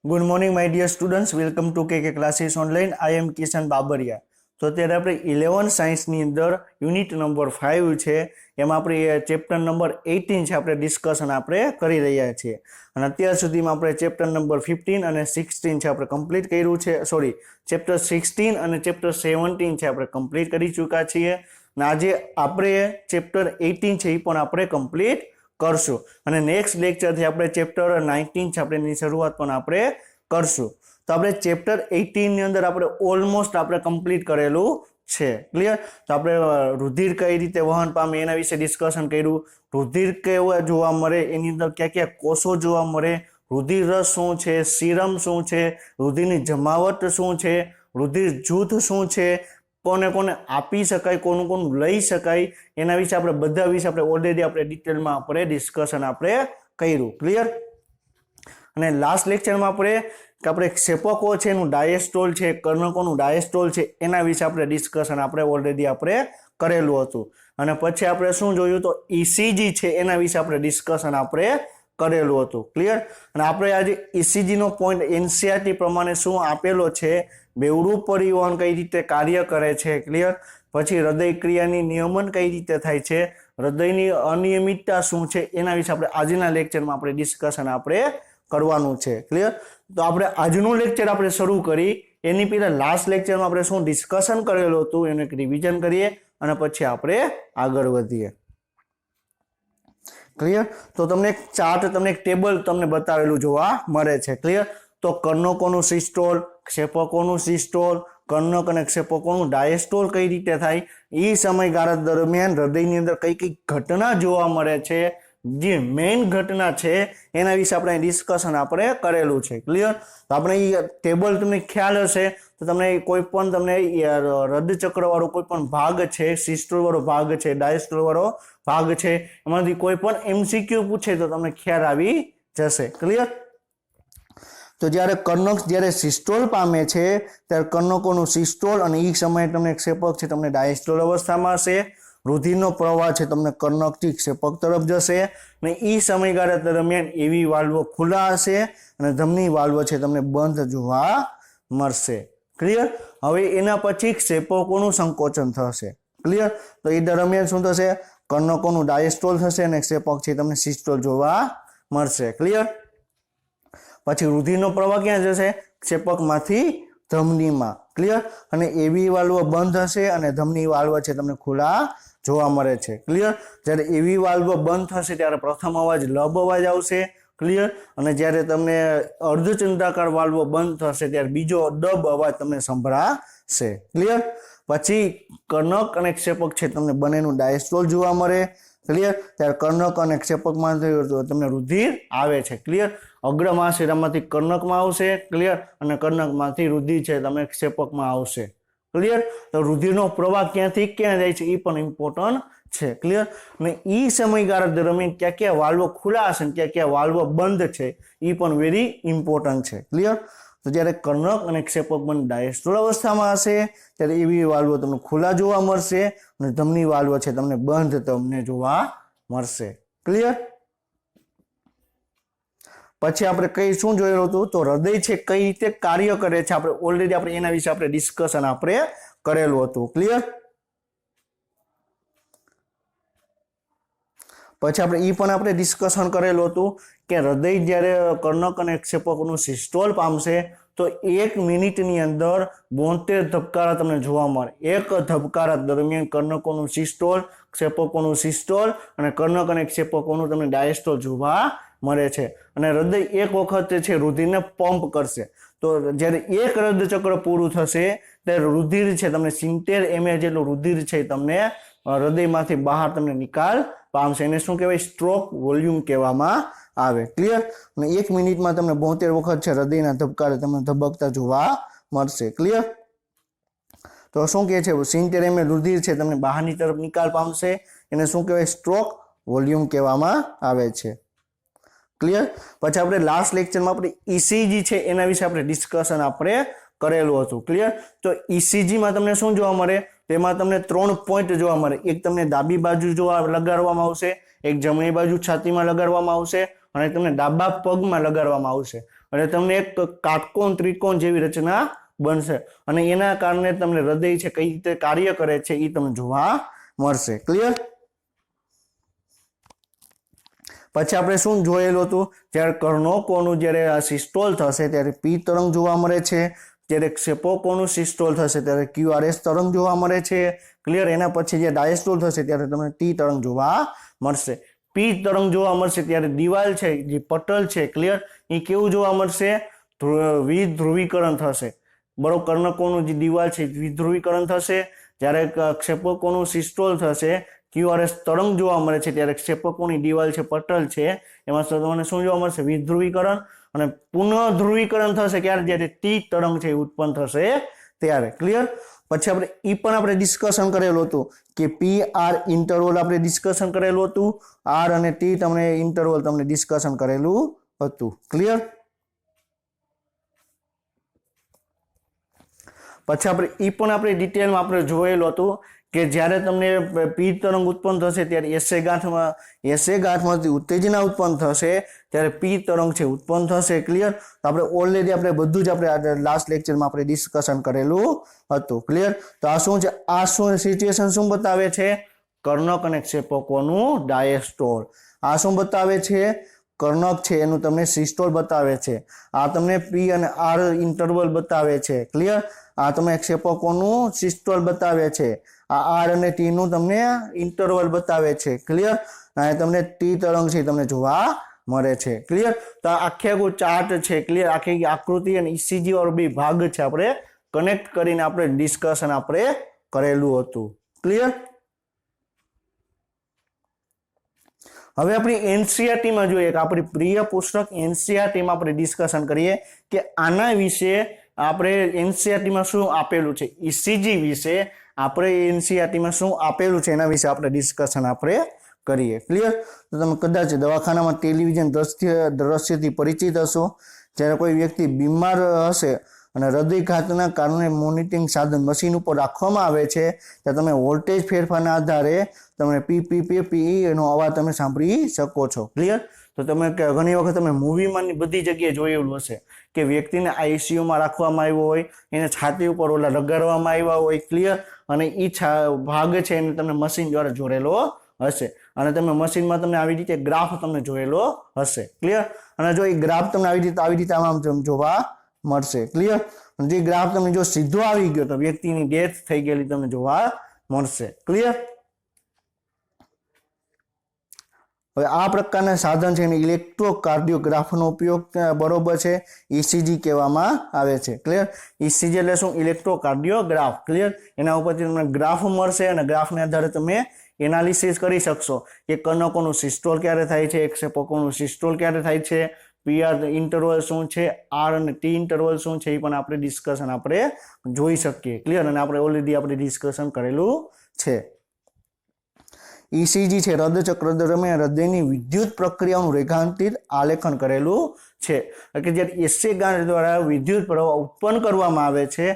Good morning my dear students, welcome to K classes online. I am Kishan Babariya. તો અત્યારે આપણે 11 સાયન્સની અંદર યુનિટ નંબર 5 છે, એમાં આપણે ચેપ્ટર નંબર 18 છે, આપણે ડિસ્કશન આપણે કરી રહ્યા છીએ. અને અત્યાર સુધીમાં આપણે ચેપ્ટર નંબર 15 અને 16 છે આપણે કમ્પ્લીટ કર્યું છે. સોરી, ચેપ્ટર 16 અને ચેપ્ટર 17 છે આપણે કમ્પ્લીટ કરી ચૂક્યા છીએ. અને આજે આપણે ચેપ્ટર 18 છે એ પણ આપણે કમ્પ્લીટ કરશું. અને નેક્સ્ટ લેક્ચરથી આપણે ચેપ્ટર 19 છે આપણે એની શરૂઆત પણ આપણે કરશું. તો આપણે ચેપ્ટર 18 ની અંદર આપણે ઓલમોસ્ટ આપણે કમ્પ્લીટ કરેલું છે. ક્લિયર? તો આપણે રુધિર કઈ રીતે વહન પામે એના વિશે ડિસ્કશન કર્યું. રુધિર કેવા જોવા મળે, એની અંદર કયા કયા કોષો જોવા મળે, રુધિર રસ શું છે, સીરમ શું છે, રુધિરની જમાવટ શું છે, રુધિર જૂથ શું છે, કોને કોને આપી શકાય, કોનું કોનું લઈ શકાય, એના વિશે આપણે બધા વિશે આપણે ઓલરેડી આપણે ડિટેલમાં આપણે ડિસ્કશન આપણે કર્યું. ક્લિયર? અને લાસ્ટ લેક્ચરમાં આપણે ક્ષેપકો છે એનું ડાયેસ્ટોલ છે, કર્ણકોનું ડાયેસ્ટોલ છે, એના વિશે આપણે ડિસ્કશન આપણે ઓલરેડી આપણે કરેલું હતું. અને પછી આપણે શું જોયું, તો ઈસીજી છે એના વિશે આપણે ડિસ્કશન આપણે કરેલું હતું. ક્લિયર? અને આપણે આજે ઈસીજી નો પોઈન્ટ એનસીઆરટી પ્રમાણે શું આપેલો છે, બેવડું પરિવહન કઈ રીતે કાર્ય કરે છે. ક્લિયર? પછી હૃદય ક્રિયાની નિયમન કઈ રીતે થાય છે, હૃદયની અનિયમિતતા શું છે, એના વિશે આપણે આજના લેક્ચરમાં આપણે ડિસ્કશન આપણે કરવાનું છે. ક્લિયર? તો આપણે આજનું લેક્ચર આપણે શરૂ કરી એની પહેલા લાસ્ટ લેક્ચરમાં આપણે શું ડિસ્કશન કરેલું હતું એનું એક રિવિઝન કરીએ અને પછી આપણે આગળ વધીએ. ક્લિયર? તો તમને એક ચાર્ટ, તમને એક ટેબલ તમને બતાવેલું જોવા મળે છે. ક્લિયર? તો કર્ણકોનું સિસ્ટોલ, ક્ષેપકોનું સિસ્ટોલ, કર્ણક અને ક્ષેપકોનું ડાયેસ્ટોલ કઈ રીતે થાય, એ સમયગાળા દરમિયાન હૃદયની અંદર કઈ કઈ ઘટના જોવા મળે છે, જે મેઇન ઘટના છે એના વિશે આપણે ડિસ્કશન આપણે કરેલું છે. ક્લિયર? તો આપણે એ ટેબલ તમને ખ્યાલ હશે તો તમને કોઈ પણ તમને હૃદચક્ર વાળો કોઈ પણ ભાગ છે, સિસ્ટોલ વાળો ભાગ છે, ડાયેસ્ટોલ વાળો ભાગ છે, એમાંથી કોઈ પણ એમસીક્યુ પૂછે તો તમને ખ્યાલ આવી જશે. ક્લિયર? તો જ્યારે કર્ણક જ્યારે સિસ્ટોલ પામે છે ત્યારે કર્ણકોનું સિસ્ટોલ અને એ સમયે તમને ક્ષેપક છે તમને ડાયેસ્ટોલ અવસ્થામાં હશે. રુધિરનો પ્રવાહ છે તમને કર્ણકથી ક્ષેપક તરફ જશે અને એ સમયગાળા દરમિયાન એવી વાલ્વો ખુલ્લા હશે અને ધમની વાલ્વ છે તમને બંધ જોવા મળશે. ક્લિયર? હવે એના પછી ક્ષેપકોનું સંકોચન થશે. ક્લિયર? તો એ દરમિયાન શું થશે, કર્ણકોનું ડાયેસ્ટોલ થશે અને ક્ષેપક છે તમને સિસ્ટોલ જોવા મળશે. ક્લિયર? પછી રુધિરનો પ્રવાહ ક્યાં જશે, ક્ષેપકમાંથી ધમનીમાં. ક્લિયર? અને એવી વાલ્વ બંધ હશે અને ધમની વાલ્વ છે તમને ખુલ્લા જોવા મળે છે. ક્લિયર? જ્યારે એવી વાલ્વ બંધ થશે ત્યારે પ્રથમ અવાજ લબ અવાજ આવશે. ક્લિયર? અને જ્યારે તમને અર્ધચંદ્રાકાર વાલ્વ બંધ થશે ત્યારે બીજો ડબ અવાજ તમને સંભળાશે. ક્લિયર? પછી કર્ણક અને ક્ષેપક છે તમને બંનેનું ડાયેસ્ટોલ જોવા મળે. ક્લિયર? ત્યારે કર્ણક અને ક્ષેપકમાં તમને રુધિર આવે છે. ક્લિયર? અગ્રમહાશિરામાંથી કર્ણકમાં આવશે. ક્લિયર? અને કર્ણકમાંથી રુધિર છે તમે ક્ષેપકમાં આવશે. ક્લિયર? તો રુધિરનો પ્રવાહ ક્યાંથી ક્યાં જાય છે એ પણ ઇમ્પોર્ટન્ટ છે. ક્લિયર? અને એ સમયગાળા દરમિયાન ક્યાં ક્યાં વાલ્વ ખુલ્લા હશે ક્યાં ક્યાં વાલ્વ બંધ છે એ પણ વેરી ઇમ્પોર્ટન્ટ છે. ક્લિયર? તો જ્યારે કર્ણક અને ક્ષેપક બંને ડાયેસ્ટોલ અવસ્થામાં હશે ત્યારે એવી વાલ્વ તમને ખુલ્લા જોવા મળશે અને ધમની વાલ્વ છે તમને બંધ તમને જોવા મળશે. ક્લિયર? પછી આપણે કઈ શું જોયેલું હતું, તો હૃદય છે કઈ રીતે કાર્ય કરે છે આપણે ઓલરેડી આપણે એના વિશે આપણે ડિસ્કશન આપણે કરેલું હતું. ક્લિયર? પછી આપણે એ પણ આપણે ડિસ્કશન કરેલું હતું કે હૃદય જ્યારે કર્ણક અને ક્ષેપકોનું સિસ્ટોલ પામશે તો 1 મિનિટની અંદર 72 ધબકારા તમને જોવા મળે. એક ધબકારા દરમિયાન કર્ણકોનું સિસ્ટોલ, ક્ષેપકોનું સિસ્ટોલ અને કર્ણક અને ક્ષેપકોનું તમને ડાયેસ્ટોલ જોવા મળે છે. અને હૃદય એક વખત છે રુધિરને પંપ કરશે. તો જ્યારે એક હૃદચક્ર પૂરું થશે ત્યારે રુધિર છે તમને 70 ml જેટલું રુધિર છે તમને હૃદયમાંથી બહાર તમને નિકાલ પામશે. એને શું કહેવાય, સ્ટ્રોક વોલ્યુમ કહેવામાં આવે. ક્લિયર? અને 1 મિનિટમાં તમને 72 વખત છે હૃદયના ધબકારે તમને ધબકતા જોવા મળશે. ક્લિયર? તો શું કહે છે, 70 ml રુધિર છે તમને બહારની તરફ નિકાલ પામશે. એને શું કહેવાય, સ્ટ્રોક વોલ્યુમ કહેવામાં આવે છે. ક્લિયર? પછી આપણે લાસ્ટ લેક્ચરમાં આપણે ઈસીજી છે એના વિશે આપણે ડિસ્કશન આપણે કરેલું હતું. ક્લિયર? તો ઈસીજીમાં તમને શું જોવા મળે, તેમાં તમને 3 પોઈન્ટ જોવા મળે. એક તમને ડાબી બાજુ જોવા લગાડવામાં આવશે, એક જમણી બાજુ છાતીમાં લગાડવામાં આવશે અને તમને ડાબા પગમાં લગાડવામાં આવશે. એટલે તમને એક કાટકોણ ત્રિકોણ જેવી રચના બનશે અને એના કારણે તમને હૃદય છે કઈ રીતે કાર્ય કરે છે એ તમને જોવા મળશે. ક્લિયર? પછી આપણે શું જોયેલું હતું, જ્યારે કર્ણકોનું જ્યારે સિસ્ટોલ થશે ત્યારે પી તરંગ જોવા મળે છે, જ્યારે ક્ષેપકોનું સિસ્ટોલ થશે ત્યારે ક્યુઆરએસ તરંગ જોવા મળે છે. ક્લિયર? એના પછી જે ડાયસ્ટોલ થશે ત્યારે તમને ટી તરંગ જોવા મળશે. પી તરંગ જોવા મળશે ત્યારે દિવાલ છે, જે પટલ છે, ક્લિયર, એ કેવું જોવા મળશે? વિધ્રુવીકરણ થશે. બરોબર, કર્ણકોનું જે દિવાલ છે વિધ્રુવીકરણ થશે. જ્યારે ક્ષેપકોનું સિસ્ટોલ થશે, ક્યુઆરએસ તરંગ જોવા મળે છે ત્યારે ક્ષેપકોની દિવાલ છે, પટલ છે, એમાં તમને શું જોવા મળશે? વિધ્રુવીકરણ. અને પુનઃ ધ્રુવીકરણ થશે ક્યારે? જ્યારે ટી તરંગ છે ઉત્પન્ન થશે ત્યારે. ક્લિયર? પછી આપણે ઈ પણ આપણે ડિસ્કશન કરેલું હતું કે પી આર ઇન્ટરવલ આપણે ડિસ્કશન કરેલું હતું, આર અને ટી તમને ઇન્ટરવલ તમને ડિસ્કશન કરેલું હતું. ક્લિયર? પછી આપણે ઈ પણ આપણે ડિટેલમાં આપણે જોયેલું હતું કે જ્યારે તમને પી તરંગ ઉત્પન્ન થશે ત્યારે એસે ગાંઠમાંથી ઉત્તેજના ઉત્પન્ન થશે ત્યારે પી તરંગ છે ઉત્પન્ન થશે. ક્લિયર? તો આપણે ઓલરેડી આપણે બધું જ આપણે લાસ્ટ લેક્ચરમાં આપણે ડિસ્કશન કરેલું હતું. ક્લિયર? તો આ શું છે? આ શું સિચ્યુએશન શું બતાવે છે? કર્ણક અને ક્ષેપકોનું ડાયસ્ટોલ. આ શું બતાવે છે? કર્ણક છે એનું તમને સિસ્ટોલ બતાવે છે. આ તમને પી અને આર ઇન્ટરવલ બતાવે છે. ક્લિયર? આ તમે ક્ષેપકોનું સિસ્ટોલ બતાવે છે. આ આર અને ટી નું તમને ઇન્ટરવલ બતાવે છે. ક્લિયર? અને તમને ટી તરંગ છે તમને જોવા મળે છે. ક્લિયર? તો આખે આખું ચાર્ટ છે, ક્લિયર, આખી આકૃતિ અને ઈસીજી વાળો બે ભાગ છે આપણે કનેક્ટ કરીને આપણે ડિસ્કશન આપણે કરેલું હતું. ક્લિયર? હવે આપણી એનસીઆરટીમાં જોઈએ કે આપણી પ્રિય પુસ્તક એનસીઆરટીમાં આપણે ડિસ્કશન કરીએ કે આના વિશે આપણે એનસીઆરટીમાં શું આપેલું છે, ઈસીજી વિશે આપણે એનસીઆરટીમાં શું આપેલું છે એના વિશે આપણે ડિસ્કશન આપણે કરીએ. ક્લિયર? તો તમે કદાચ દવાખાનામાં ટેલિવિઝન દ્રશ્યથી પરિચિત હશો. જ્યારે કોઈ વ્યક્તિ બીમાર હશે અને હૃદયઘાતના કારણે મોનિટરિંગ સાધન મશીન ઉપર રાખવામાં આવે છે ત્યારે તમે વોલ્ટેજ ફેરફારના આધારે તમે પી એનો અવાજ તમે સાંભળી શકો છો. ક્લિયર? તો તમે ઘણી વખત તમે મૂવીમાં બધી જગ્યાએ જોયેલું હશે કે વ્યક્તિને આઈસીયુમાં રાખવામાં આવ્યો હોય, એને છાતી ઉપર ઓલા લગાડવામાં આવ્યા હોય. ક્લિયર? અને એ ભાગ છે એને તમને મશીન દ્વારા જોડેલો હશે અને તમે મશીનમાં તમને આવી રીતે ગ્રાફ તમને જોયેલો હશે. ક્લિયર? અને જો એ ગ્રાફ તમને આવી રીતે આમ જોવા મળશે. ક્લિયર? જે ગ્રાફ તમને જો સીધો આવી ગયો તો વ્યક્તિની ડેથ થઈ ગયેલી તમને જોવા મળશે. ક્લિયર? હવે આ પ્રકારના સાધન છે એને ઇલેક્ટ્રોકાર્ડિયોગ્રાફનો ઉપયોગ બરોબર છે ઈસીજી કહેવામાં આવે છે. ક્લિયર? ઈસીજી એટલે શું? ઇલેક્ટ્રોકાર્ડિયોગ્રાફ. ક્લિયર? એના ઉપરથી તમને ગ્રાફ મળશે અને ગ્રાફને આધારે તમે એનાલિસિસ કરી શકશો કે કર્ણકોનું સિસ્ટોલ ક્યારે થાય છે, ક્ષેપકોનું સિસ્ટોલ ક્યારે થાય છે, પીઆર ઇન્ટરવલ શું છે, આર અને ટી ઇન્ટરવલ શું છે એ પણ આપણે ડિસ્કશન આપણે જોઈ શકીએ. ક્લિયર? અને આપણે ઓલરેડી આપણે ડિસ્કશન કરેલું છે. ઈસીજી છે હૃદયચક્ર દરમિયાન હૃદયની વિદ્યુત પ્રક્રિયાનું રેખાંકિત આલેખન કરેલું છે. કે જ્યારે એસે ગાંઠ દ્વારા વિદ્યુત પ્રવાહ ઉત્પન્ન કરવામાં આવે છે,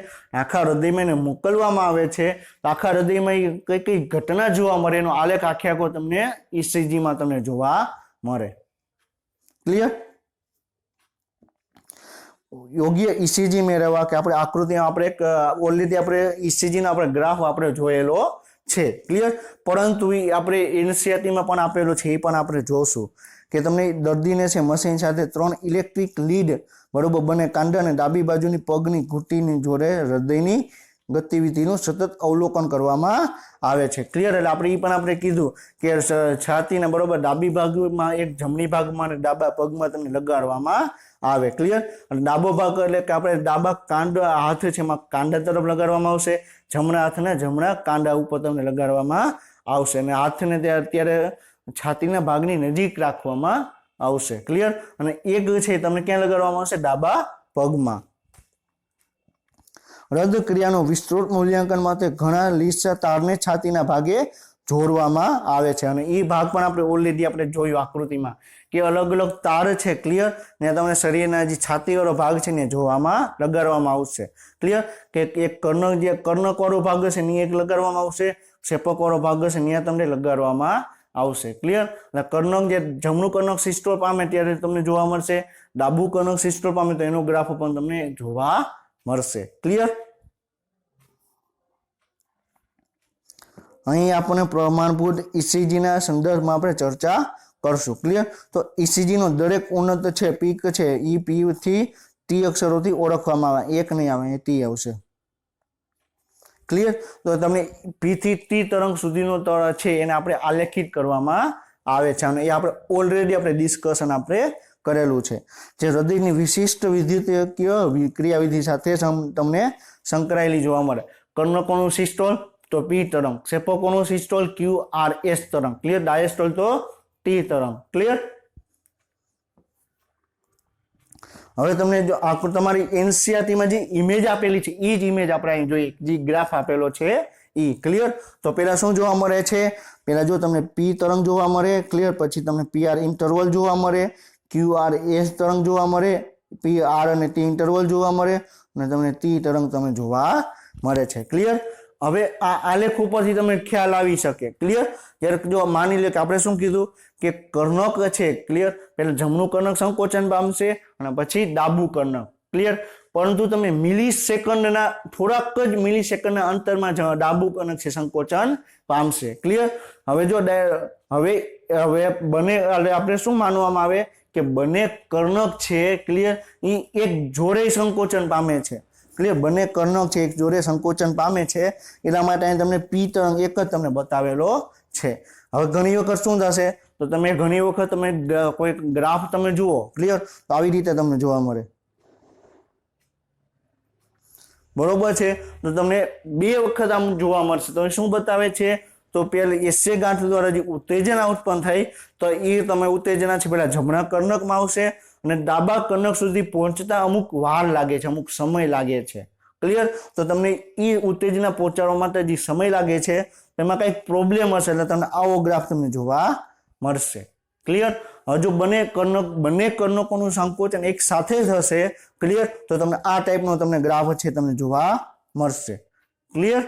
આખા હૃદયમાં એને મોકલવામાં આવે છે, તો આખા હૃદયમાં કઈ કઈ ઘટના જોવા મળે એનો આલેખ આખો તમને ઈસીજીમાં તમને જોવા મળે. ક્લિયર? યોગ્ય ઈસીજી મેળવવા કે આપણે આકૃતિમાં આપણે ઓલરેડી આપણે ઈસીજીનો આપણે ગ્રાફ આપણે જોયેલો છે. ક્લિયર? પરંતુ આપણે એનસીઆરટીમાં પણ આપેલું છે, એ પણ આપણે જોશું કે તમને દર્દીને છે મશીન સાથે 3 ઇલેક્ટ્રિક લીડ બરોબર બંને કાંડા અને ડાબી બાજુની પગની ઘૂંટીની જોડે હૃદયની ગતિવિધિનું સતત અવલોકન કરવામાં આવે છે. ક્લિયર? એટલે આપણે એ પણ આપણે કીધું કે છાતીના બરોબર ડાબી ભાગમાં એક જમણી ભાગમાં અને ડાબા પગમાં તમને લગાડવામાં આવે. ક્લિયર? અને ડાબો ભાગ એટલે કે આપણે ડાબા કાંડા હાથ છે એમાં કાંડા તરફ લગાડવામાં આવશે, જમણા હાથને જમણા કાંડા ઉપર તમને લગાડવામાં આવશે અને હાથને અત્યારે છાતીના ભાગની નજીક રાખવામાં આવશે. ક્લિયર? અને એક છે તમને ક્યાં લગાડવામાં આવશે? ડાબા પગમાં. હૃદય ક્રિયાનું વિસ્તૃત મૂલ્યાંકન માટે ઘણા લીસા તારને છાતીના ભાગે જોડવામાં આવે છે અને એ ભાગ પણ આપણે ઓલરેડી આપણે જોયું આકૃતિમાં કે અલગ અલગ તાર છે. ક્લિયર? ને તમને શરીરના જે છાતીવાળો ભાગ છે ને જોવામાં લગાડવામાં આવશે. ક્લિયર? કે એક કર્ણકવાળો ભાગ હશે ને એક લગાડવામાં આવશે, ક્ષેપકવાળો ભાગ હશે ને તમને લગાડવામાં આવશે ક્લિયર એટલે કર્ણક જે જમણું કર્ણક સિસ્ટોલ પામે ત્યારે તમને જોવા મળશે ડાબુ કર્ણક સિસ્ટોલ પામે તો એનો ગ્રાફ પણ તમને જોવા મળશે ક્લિયર અહીં આપણે પ્રમાણભૂત ECG ના સંદર્ભમાં આપણે ચર્ચા કરશું ક્લિયર તો ECG નો દરેક ઉન્નત છે પીક છે ઈ પી થી ટી અક્ષરોથી ઓળખવામાં આવે એક નહીં આવે ટી આવશે ક્લિયર તો તમને પી થી ટી તરંગ સુધીનો છે એને આપણે આલેખિત કરવામાં આવે છે અને એ આપણે ઓલરેડી આપણે ડિસ્કશન આપણે કરેલું છે જે હૃદયની વિશિષ્ટ વિદ્યુતીય ક્રિયાવિધિ સાથે તમને સંકળાયેલી જોવા મળે કર્ણકોનું સિસ્ટોલ તો પી તરંગ ક્ષેપકોનું સિસ્ટોલ QRS તરંગ ક્લિયર ડાયસ્ટોલ તો ટી તરંગ ક્લિયર હવે તમને જો આ તમારી NCERT માં જે ઇમેજ આપેલી છે એ જ ઇમેજ આપણે અહીં જોઈએ જે ગ્રાફ આપેલો છે ઈ ક્લિયર તો પેલા શું જોવા મળે છે પેલા જો તમને પી તરંગ જોવા મળે ક્લિયર પછી તમને PR ઇન્ટરવલ જોવા મળે QRS તરંગ જોવા મળે PR અને T ઇન્ટરવલ જોવા મળે અને તમને ટી તરંગ તમે જોવા મળે છે ક્લિયર હવે આ આલેખ ઉપરથી તમને ખ્યાલ આવી શકે ક્લિયર જ્યારે જો માની લે કે આપણે શું કીધું કે કર્ણક છે ક્લિયર પહેલા જમણું કર્ણક સંકોચન પામશે અને પછી ડાબુ કર્ણક ક્લિયર પરંતુ તમે મિલી સેકન્ડના થોડાક જ મિલી સેકન્ડના અંતરમાં ડાબુ કર્ણક છે સંકોચન પામશે ક્લિયર હવે જો હવે બને આપણે શું માનવામાં આવે કે બંને કર્ણક છે ક્લિયર એ એક જોડે સંકોચન પામે છે ક્લિયર બંને કર્ણક છે એક જોડે સંકોચન પામે છે એટલા માટે અહીં તમને પી તરંગ એક જ તમને બતાવેલો છે હવે ઘણી વખત શું થશે તો તમે ઘણી વખત તમે કોઈ ગ્રાફ તમે જુઓ ક્લિયર તો આવી રીતે તમને જોવા મળે બરોબર છે તો તમને બે વખત આમ જોવા મળશે તો શું બતાવે છે તો પેલા એસે ગાંઠ દ્વારા જે ઉત્તેજના ઉત્પન્ન થઈ તો એ તમે ઉત્તેજના છે પેલા જમણા કર્ણકમાં આવશે અને ડાબા કર્ણક સુધી પહોંચતા અમુક વાર લાગે છે અમુક સમય લાગે છે ક્લિયર તો તમને એ ઉત્તેજના પહોંચાડવા માટે જે સમય લાગે છે એમાં કંઈક પ્રોબ્લેમ હશે એટલે તમને આવો ગ્રાફ તમને જોવા મળશે ક્લિયર હજુ બંને કર્ણકોનું સંકોચન એક સાથે થશે ક્લિયર તો તમને આ ટાઈપનો તમને ગ્રાફ છે તમને જોવા મળશે ક્લિયર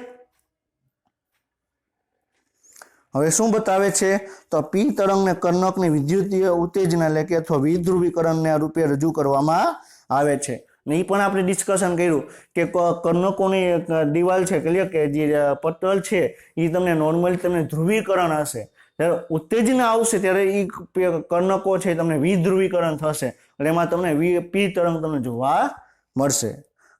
હવે શું બતાવે છે તો પી તરંગને કર્ણકની વિદ્યુતીય ઉત્તેજના એટલે કે અથવા વિધ્રુવીકરણને રૂપે રજૂ કરવામાં આવે છે ને એ પણ આપણે ડિસ્કશન કર્યું કે કર્ણકોની દિવાલ છે ક્લિયર કે જે પટલ છે એ તમને નોર્મલી તમને ધ્રુવીકરણ હશે જ્યારે ઉત્તેજના આવશે ત્યારે એ કર્ણકો છે તમને વિધ્રુવીકરણ થશે એટલે એમાં તમને પી તરંગ તમને જોવા મળશે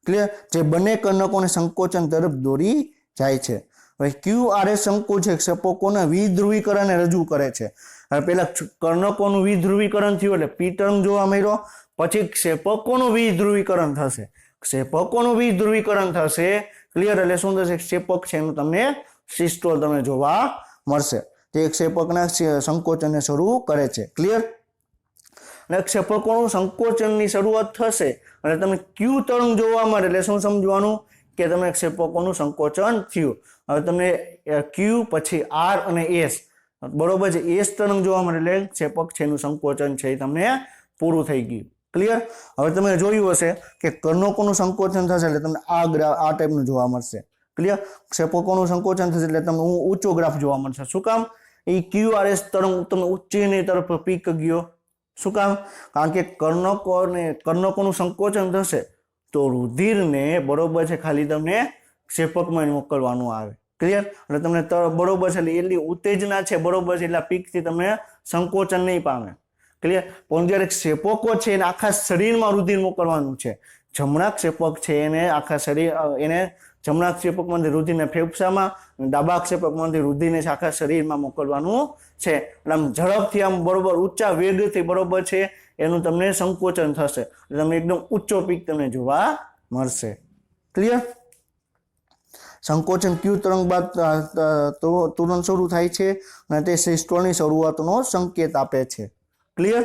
ક્લિયર જે બંને કર્ણકોને સંકોચન તરફ દોરી જાય છે હવે QRS સંકોચક ક્ષેપકોને વિધ્રુવીકરણને રજૂ કરે છે હવે પેલા કર્ણકોનું વિધ્રુવીકરણ થયું એટલે પી તરંગ જોવા મળ્યો પછી ક્ષેપકોનું વિધ્રુવીકરણ થશે ક્લિયર એટલે શું થશે ક્ષેપક છે એનું તમને સિસ્ટોલ તમને જોવા મળશે તે ક્ષેપકના સંકોચનને શરૂ કરે છે ક્લિયર અને ક્ષેપકોનું સંકોચનની શરૂઆત થશે અને તમને ક્યુ તરંગ જોવા મળે એટલે શું સમજવાનું કે તમને ક્ષેપકોનું સંકોચન થયું હવે તમને ક્યુ પછી આર અને એસ બરોબર છે એસ તરંગ જોવા મળે એટલે ક્ષેપક છે એનું સંકોચન છે એ તમને પૂરું થઈ ગયું ક્લિયર હવે તમે જોયું હશે કે કર્ણકોનું સંકોચન થશે એટલે તમને આ ટાઈપનું જોવા મળશે ક્લિયર ક્ષેપકોનું સંકોચન થશે એટલે તમને ઊંચો ગ્રાફ જોવા મળશે શું કામ એ QRS તરંગ તમને ઊંચીની તરફ પીક ગયો શું કામ કારણ કે કર્ણકોનું સંકોચન થશે તો રુધિરને બરોબર છે ખાલી તમને ક્ષેપકમાં મોકલવાનું આવે ક્લિયર એટલે તમને બરોબર છે એટલે એટલી ઉત્તેજના છે બરોબર છે એટલા પીકથી તમને સંકોચન નહીં પામે ક્લિયર પણ જ્યારે ક્ષેપકો છે એને આખા શરીરમાં રુધિર મોકલવાનું છે જમણા ક્ષેપક છે એને આખા શરીર એને જમણા ક્ષેપકમાંથી રુધિરને ફેફસામાં ડાબા ક્ષેપકમાંથી રુધિરને આખા શરીરમાં મોકલવાનું છે એટલે આમ ઝડપથી આમ બરોબર ઊંચા વેગથી બરોબર છે એનું તમને સંકોચન થશે એટલે તમને એકદમ ઊંચો પીક તમને જોવા મળશે ક્લિયર સંકોચન ક્યુ તરંગ બાદ તુરંત શરૂ થાય છે અને તે સિસ્ટોલની શરૂઆતનો સંકેત આપે છે ક્લિયર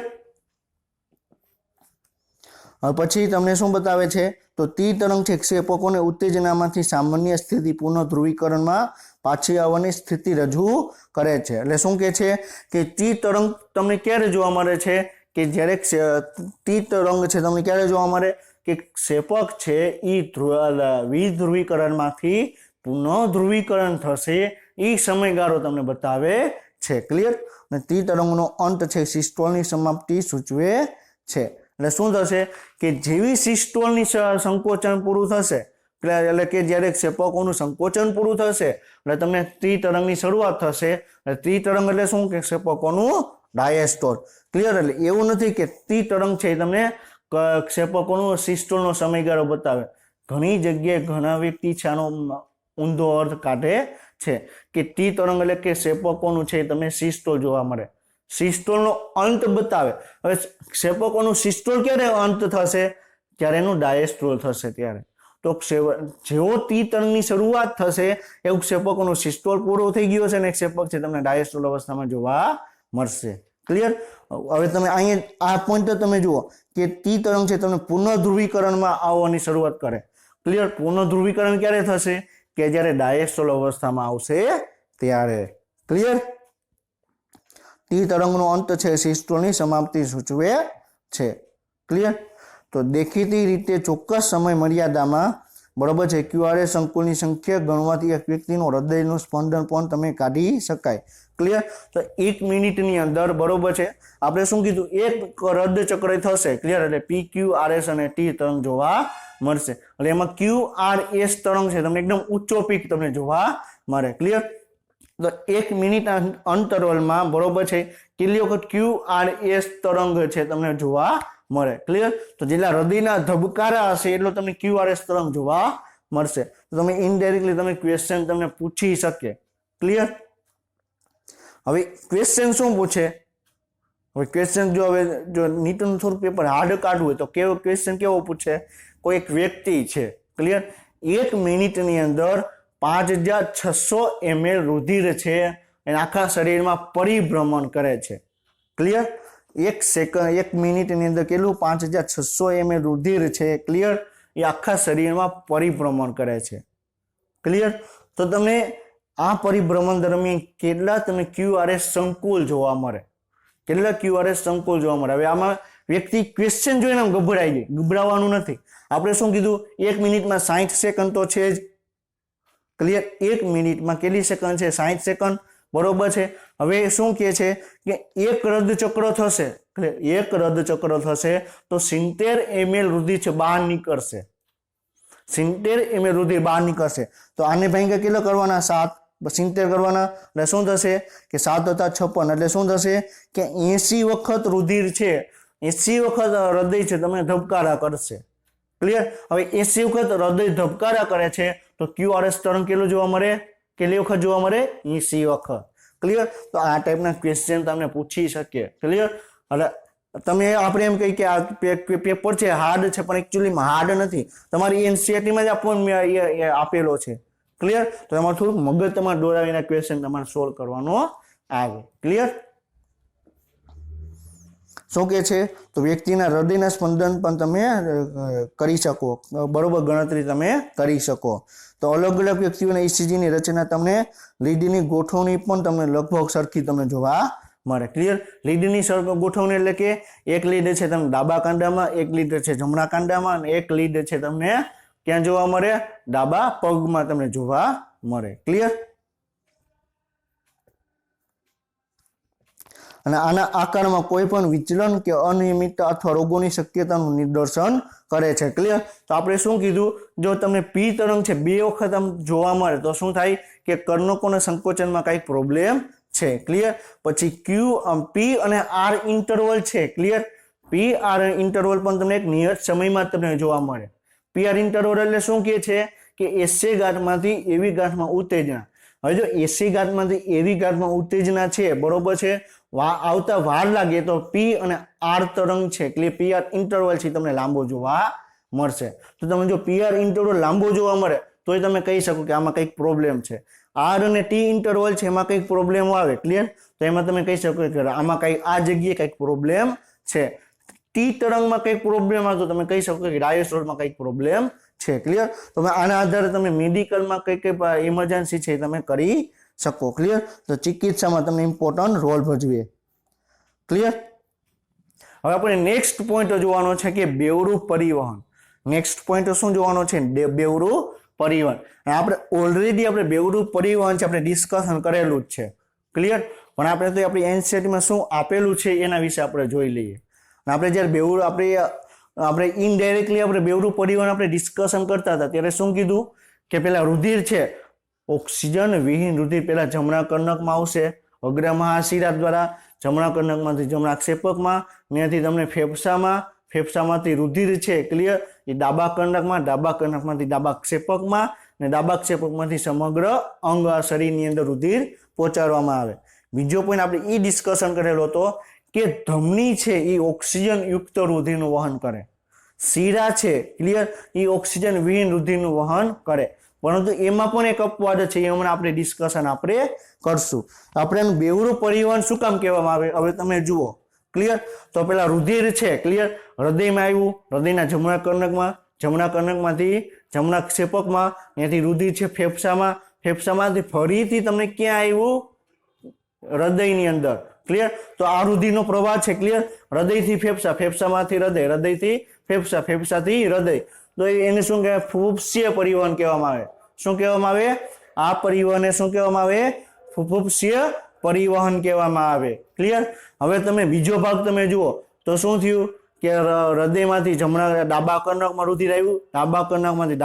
પછી તમને શું બતાવે છે તો ટી તરંગ છે ક્ષેપકોને ઉત્તેજનામાંથી સામાન્ય સ્થિતિ પુનઃ ધ્રુવીકરણમાં પાછી આવવાની સ્થિતિ રજૂ કરે છે એટલે શું કહે છે કે ટી તરંગ તમને ક્યારે જોવા મળે છે કે જ્યારે ટી તરંગ છે તમને ક્યારે જોવા મળે કે ક્ષેપક છે એ વિધ્રુવીકરણમાંથી પુનઃ ધ્રુવીકરણ થશે એ સમયગાળો તમને બતાવે છે ક્લિયર અને ટી તરંગનો અંત છે સિસ્ટોલની સમાપ્તિ સૂચવે છે એટલે શું થશે કે જેવી સિસ્ટોલની સંકોચન પૂરું થશે એટલે કે જ્યારે ક્ષેપકોનું સંકોચન પૂરું થશે એટલે તમને ટી તરંગની શરૂઆત થશે ટી તરંગ એટલે શું કે ક્ષેપકોનું ડાયસ્ટોલ ક્લિયર એટલે એવું નથી કે ટી તરંગ છે તમને ક્ષેપકોનું સિસ્ટોલનો સમયગાળો બતાવે ઘણી જગ્યાએ ઘણા વ્યક્તિ છે આનો ઊંધો અર્થ કાઢે છે કે ટી તરંગ એટલે કે ક્ષેપકોનું છે તમને સિસ્ટોલ જોવા મળે સિસ્ટોલનો અંત બતાવે હવે ક્ષેપકોનું સિસ્ટોલ ક્યારે અંત થશે જ્યારે એનું ડાયસ્ટોલ થશે ત્યારે તો જેવો ટી તરંગની શરૂઆત થશે એવું ક્ષેપકોનું સિસ્ટોલ પૂરો થઈ ગયો છે અને ક્ષેપક છે તમને ડાયસ્ટોલ અવસ્થામાં જોવા મળશે ક્લિયર હવે તમે અહીંયા આ પોઈન્ટ તમે જુઓ કે ટી તરંગ છે તમને પુનઃધ્રુવીકરણમાં આવવાની શરૂઆત કરે ક્લિયર પુનઃધ્રુવીકરણ ક્યારે થશે કે જ્યારે ડાયસ્ટોલ અવસ્થામાં આવશે ત્યારે ક્લિયર ટી તરંગનો અંત છે સિસ્ટોલની સમાપ્તિ સૂચવે છે ક્લિયર તો દેખીતી રીતે ચોક્કસ સમય મર્યાદામાં બરોબર છે ક્યુઆરએસ સંકુલની સંખ્યા ગણવાથી એક વ્યક્તિનું હૃદયનું સ્પંદન પણ તમે કાઢી શકાય ક્લિયર તો 1 મિનિટની અંદર બરોબર છે આપણે શું કીધું એક હૃદય ચક્ર થશે ક્લિયર એટલે પી ક્યુ આર એસ અને ટી તરંગ જોવા મળશે એટલે એમાં ક્યુ આર એસ તરંગ છે તમને એકદમ ઊંચો પીક તમને જોવા મળે ક્લિયર તો 1 મિનિટ અંતરાલમાં બરોબર છે કેટલી વખત ક્યુ આર એસ તરંગ છે તમને જોવા મળે ક્લિયર તો જેટલા હૃદયના ધબકારા હશે એટલો તમને ક્યુ આર એસ તરંગ જોવા મળશે તો તમે ઇનડાયરેક્ટલી તમે ક્વેશ્ચન તમને પૂછી શકે ક્લિયર હવે ક્વેશ્ચન શું પૂછે હવે ક્વેશ્ચન જો નીટનું થોડું પેપર હાર્ડ કાઢવું હોય તો કેવો ક્વેશ્ચન કેવો પૂછે કોઈ એક વ્યક્તિ છે ક્લિયર 1 મિનિટની અંદર 5600 ml રુધિર છે એના આખા શરીરમાં પરિભ્રમણ કરે છે ક્લિયર 1 મિનિટની અંદર કેટલું 5600 ml રુધિર છે ક્લિયર એ આખા શરીરમાં પરિભ્રમણ કરે છે ક્લિયર તો તમને આ પરિભ્રમણ દરમિયાન કેટલા તમે ક્યુઆરએસ સંકુલ જોવા મળે કેટલા ક્યુઆરએસ સંકુલ જોવા મળે હવે આમાં વ્યક્તિ ક્વેશ્ચન જોઈને આમ ગભરાઈ જાય ગભરાવાનું નથી આપણે શું કીધું 1 મિનિટમાં 60 સેકન્ડ તો છે જ ક્લિયર 1 મિનિટમાં કેટલી સેકન્ડ છે 60 સેકન્ડ બરોબર છે હવે શું કહે છે કે એક રદ ચક્ર થશે એક રદ ચક્ર થશે તો 70 ml રુધિર છે બહાર નીકળશે 70 ml રુધિર બહાર નીકળશે તો આને ભાઈ કેટલો કરવાના 7 70 કરવાના એટલે શું થશે કે 7 + 56 એટલે શું થશે કે 80 વખત રુધિર છે 80 વખત હૃદય છે તમે ધબકારા કરશે ક્લિયર હવે 80 વખત હૃદય ધબકારા કરે છે તો ક્યુઆરએસ તરંગ કેટલું જોવા મળે કેટલી વખત જોવા મળે 80 વખત ક્લિયર તો આ ટાઈપના ક્વેશ્ચન તમને પૂછી શકે ક્લિયર એટલે તમે આપણે એમ કહી કે આ પેપર છે હાર્ડ છે પણ એકચ્યુઅલીમાં હાર્ડ નથી તમારી એનસીઈઆરટીમાં જ આપેલો છે ક્લિયર તો એમાં થોડુંક મગજ તમારે દોડાવીને ક્વેશ્ચન તમારે સોલ્વ કરવાનો આવે ક્લિયર શું કે છે તો વ્યક્તિના હૃદયના સ્પંદન પણ તમે કરી શકો બરોબર ગણતરી તમે કરી શકો તો અલગ અલગ વ્યક્તિઓના ઇસીજીની રચના તમને લીડની ગોઠવણી પણ તમને લગભગ સરખી તમને જોવા મળે ક્લિયર લીડની ગોઠવણી એટલે કે એક લીડ છે તમને ડાબા કાંડામાં એક લીડ છે જમણા કાંડામાં અને એક લીડ છે તમને ક્યાં જોવા મળે ડાબા પગમાં તમને જોવા મળે ક્લિયર અને આના આકારમાં કોઈ પણ વિચલન કે અનિયમિતતા અથવા રોગોની શક્યતાનું નિદર્શન કરે છે ક્લિયર તો આપણે શું કીધું જો તમને પી તરંગ છે 2 વખત આમ જોવા મળે તો શું થાય કે કર્ણકોના સંકોચનમાં કંઈક પ્રોબ્લેમ છે ક્લિયર પછી પી અને આર ઇન્ટરવલ છે ક્લિયર પી આર ઇન્ટરવલ પણ તમને એક નિયત સમયમાં તમને જોવા મળે પી આર ઇન્ટરવલ એટલે શું કહે છે કે એસી ગાંઠમાંથી એવી ગાંઠમાં ઉત્તેજના હવે જો એસી ગાંઠમાંથી એવી ગાંઠમાં ઉત્તેજના છે બરોબર છે આવતા વાર લાગે તો પી અને આર તરંગ છે એટલે પી આર ઇન્ટરવલ છે તમને લાંબો જોવા મળશે તો તમે જો પી આર ઇન્ટરવલ લાંબો જોવા મળે તો તમે કહી શકો કે આમાં કંઈક પ્રોબ્લેમ છે આર અને ટી ઇન્ટરવલ છે એમાં કંઈક પ્રોબ્લેમ આવે ક્લિયર તો એમાં તમે કહી શકો કે આમાં કંઈક આ જગ્યાએ કંઈક પ્રોબ્લેમ છે ટી તરંગમાં કંઈક પ્રોબ્લેમ આવે તો તમે કહી શકો કે ડાયસ્ટોલમાં કંઈક પ્રોબ્લેમ છે ક્લિયર તો આના આધારે તમે મેડિકલમાં કઈ ઇમરજન્સી છે તમે કરી શકો ક્લિયર તો ચિકિત્સામાં તમને ઇમ્પોર્ટન્ટ રોલ ભજવે ક્લિયર હવે આપણે નેક્સ્ટ પોઈન્ટ જોવાનો છે કે બેવડું પરિવહન નેક્સ્ટ પોઈન્ટ શું જોવાનો છે બેવડું પરિવહન આપણે ઓલરેડી આપણે બેવડું પરિવહન છે આપણે ડિસ્કશન કરેલું જ છે ક્લિયર પણ આપણે તો આપણી એનસીઈઆરટીમાં શું આપેલું છે એના વિશે આપણે જોઈ લઈએ. અને આપણે જ્યારે બેવડું આપણે ઇનડાયરેક્ટલી આપણે બેવડું પરિવહન આપણે ડિસ્કશન કરતા હતા ત્યારે શું કીધું કે પેલા રુધિર છે, ઓક્સિજન વિહીન રુધિર પેલા જમણા કર્ણકમાં આવશે અગ્ર મહાશિરા દ્વારા, જમણા કર્ણકમાંથી જમણા ક્ષેપકમાં, ત્યાંથી તમને ફેફસામાંથી રુધિર છે ક્લિયર એ ડાબા કર્ણકમાંથી ડાબા ક્ષેપકમાં, ને ડાબા ક્ષેપકમાંથી સમગ્ર અંગ શરીરની અંદર રુધિર પહોંચાડવામાં આવે. બીજો પોઈન્ટ આપણે એ ડિસ્કશન કરેલો હતો કે ધમની છે એ ઓક્સિજન યુક્ત રુધિરનું વહન કરે, શીરા છે ક્લિયર એ ઓક્સિજન વિહીન રુધિરનું વહન કરે. પરંતુ એમાં પણ એક અપવાદ છે, એ હમણાં આપણે ડિસ્કશન આપણે કરશું. આપણે બેવડું પરિવહન શું કામ કહેવામાં આવે હવે તમે જુઓ ક્લિયર. તો પેલા રુધિર છે ક્લિયર હૃદયમાં આવ્યું, હૃદયના જમણા કર્ણકમાંથી જમણા ક્ષેપકમાં, ત્યાંથી રુધિર છે ફેફસામાંથી ફરીથી તમને ક્યાં આવ્યું હૃદયની અંદર ક્લિયર. તો આ રુધિરનો પ્રવાહ છે ક્લિયર હૃદયથી ફેફસામાંથી હૃદય, હૃદયથી ફેફસાથી હૃદય. તો એને શું કહેવાય ફુફુક્ષીય પરિવહન કહેવામાં આવે. શું કહેવામાં આવે? આ પરિવહનને શું કહેવામાં આવે? ફુફુક્ષીય પરિવહન કહેવામાં આવે ક્લિયર. હવે તમે બીજો ભાગ તમે જુઓ તો શું થયું કે હૃદયમાંથી ડાબા કર્ણકમાં રુધિર આવ્યું, ડાબા કર્ણકમાંથી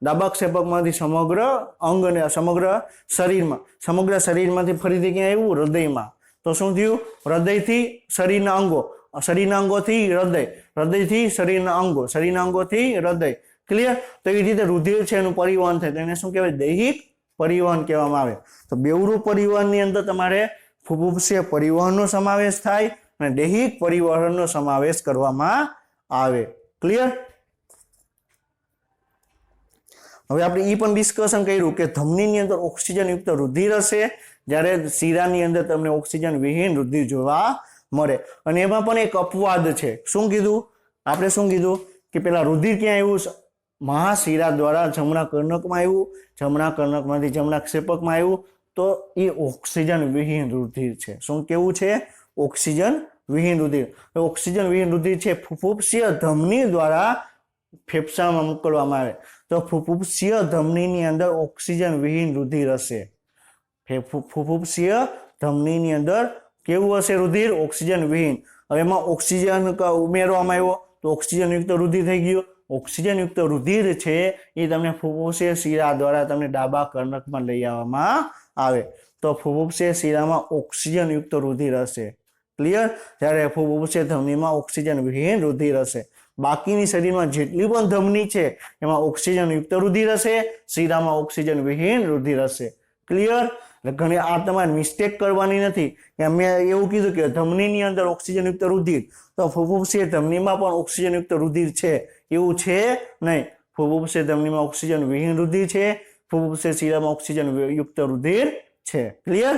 ડાબા ક્ષેપકમાંથી સમગ્ર અંગને સમગ્ર શરીરમાંથી ફરીથી ક્યાં આવ્યું હૃદયમાં. તો શું થયું હૃદયથી શરીરના અંગોથી હૃદયથી શરીરના અંગોથી હૃદય ક્લિયર. તો એ રીતે રુધિર છે એનું પરિવહન થાય તો એને શું કહેવાય દૈહિક પરિવહન કહેવામાં આવે. તો બેવડું પરિવહનની અંદર તમારે ફુફુક્ષીય પરિવહનનો સમાવેશ થાય અને દૈહિક પરિવહનનો સમાવેશ કરવામાં આવે ક્લિયર. હવે આપણે એ પણ ડિસ્કશન કર્યું કે ધમનીની અંદર ઓક્સિજન યુક્ત રુધિર હશે, જ્યારે શીરાની અંદર તમને ઓક્સિજન વિહીન રુધિર જોવા મળે. અને એમાં પણ એક અપવાદ છે. શું કીધું કે પેલા રુધિર ક્યાં આવ્યું મહાશિરા દ્વારા જમણા કર્ણકમાં આવ્યું, જમણા કર્ણકમાંથી જમણા ક્ષેપકમાં આવ્યું. તો એ ઓક્સિજન વિહીન રુધિર છે. શું કેવું છે? ઓક્સિજન વિહીન રુધિર. ઓક્સિજન વિહીન રુધિર છે ફુફુક્ષીય ધમની દ્વારા ફેફસામાં મોકલવામાં આવે. તો ફુફુક્ષીય ધમનીની અંદર ઓક્સિજન વિહીન રુધિર હશે. ફુફુક્ષીય ધમનીની અંદર કેવું હશે રુધિર? ઓક્સિજન વિહીન. હવે એમાં ઓક્સિજન ઉમેરવામાં આવ્યો તો ઓક્સિજન યુક્ત રુધિર થઈ ગયું. ઓક્સિજન યુક્ત રુધિર છે એ તમને ફુફુક્ષીય શિરા દ્વારા તમને ડાબા કર્ણકમાં લઈ આવવામાં આવે. તો ફુફુક્ષીય શિરામાં ઓક્સિજન યુક્ત રુધિર હશે ક્લિયર, જ્યારે ફુફુક્ષીય ધમનીમાં ઓક્સિજન વિહીન રુધિર હશે. બાકીની શરીરમાં જેટલી પણ ધમની છે એમાં ઓક્સિજન યુક્ત રુધિર હશે, શિરામાં ઓક્સિજન વિહીન રુધિર હશે ક્લિયર. ઘણી આ તમારે મિસ્ટેક કરવાની નથી કે મેં એવું કીધું કે ધમનીની અંદર ઓક્સિજન યુક્ત રુધિર, તો ફુફુક્ષીય ધમનીમાં પણ ઓક્સિજન યુક્ત રુધિર છે એવું છે નહીં. ફુફુક્ષીય ધમનીમાં ઓક્સિજન વિહીન રુધિર છે, ફુફુક્ષીય શિરામાં ઓક્સિજન યુક્ત રુધિર છે ક્લિયર.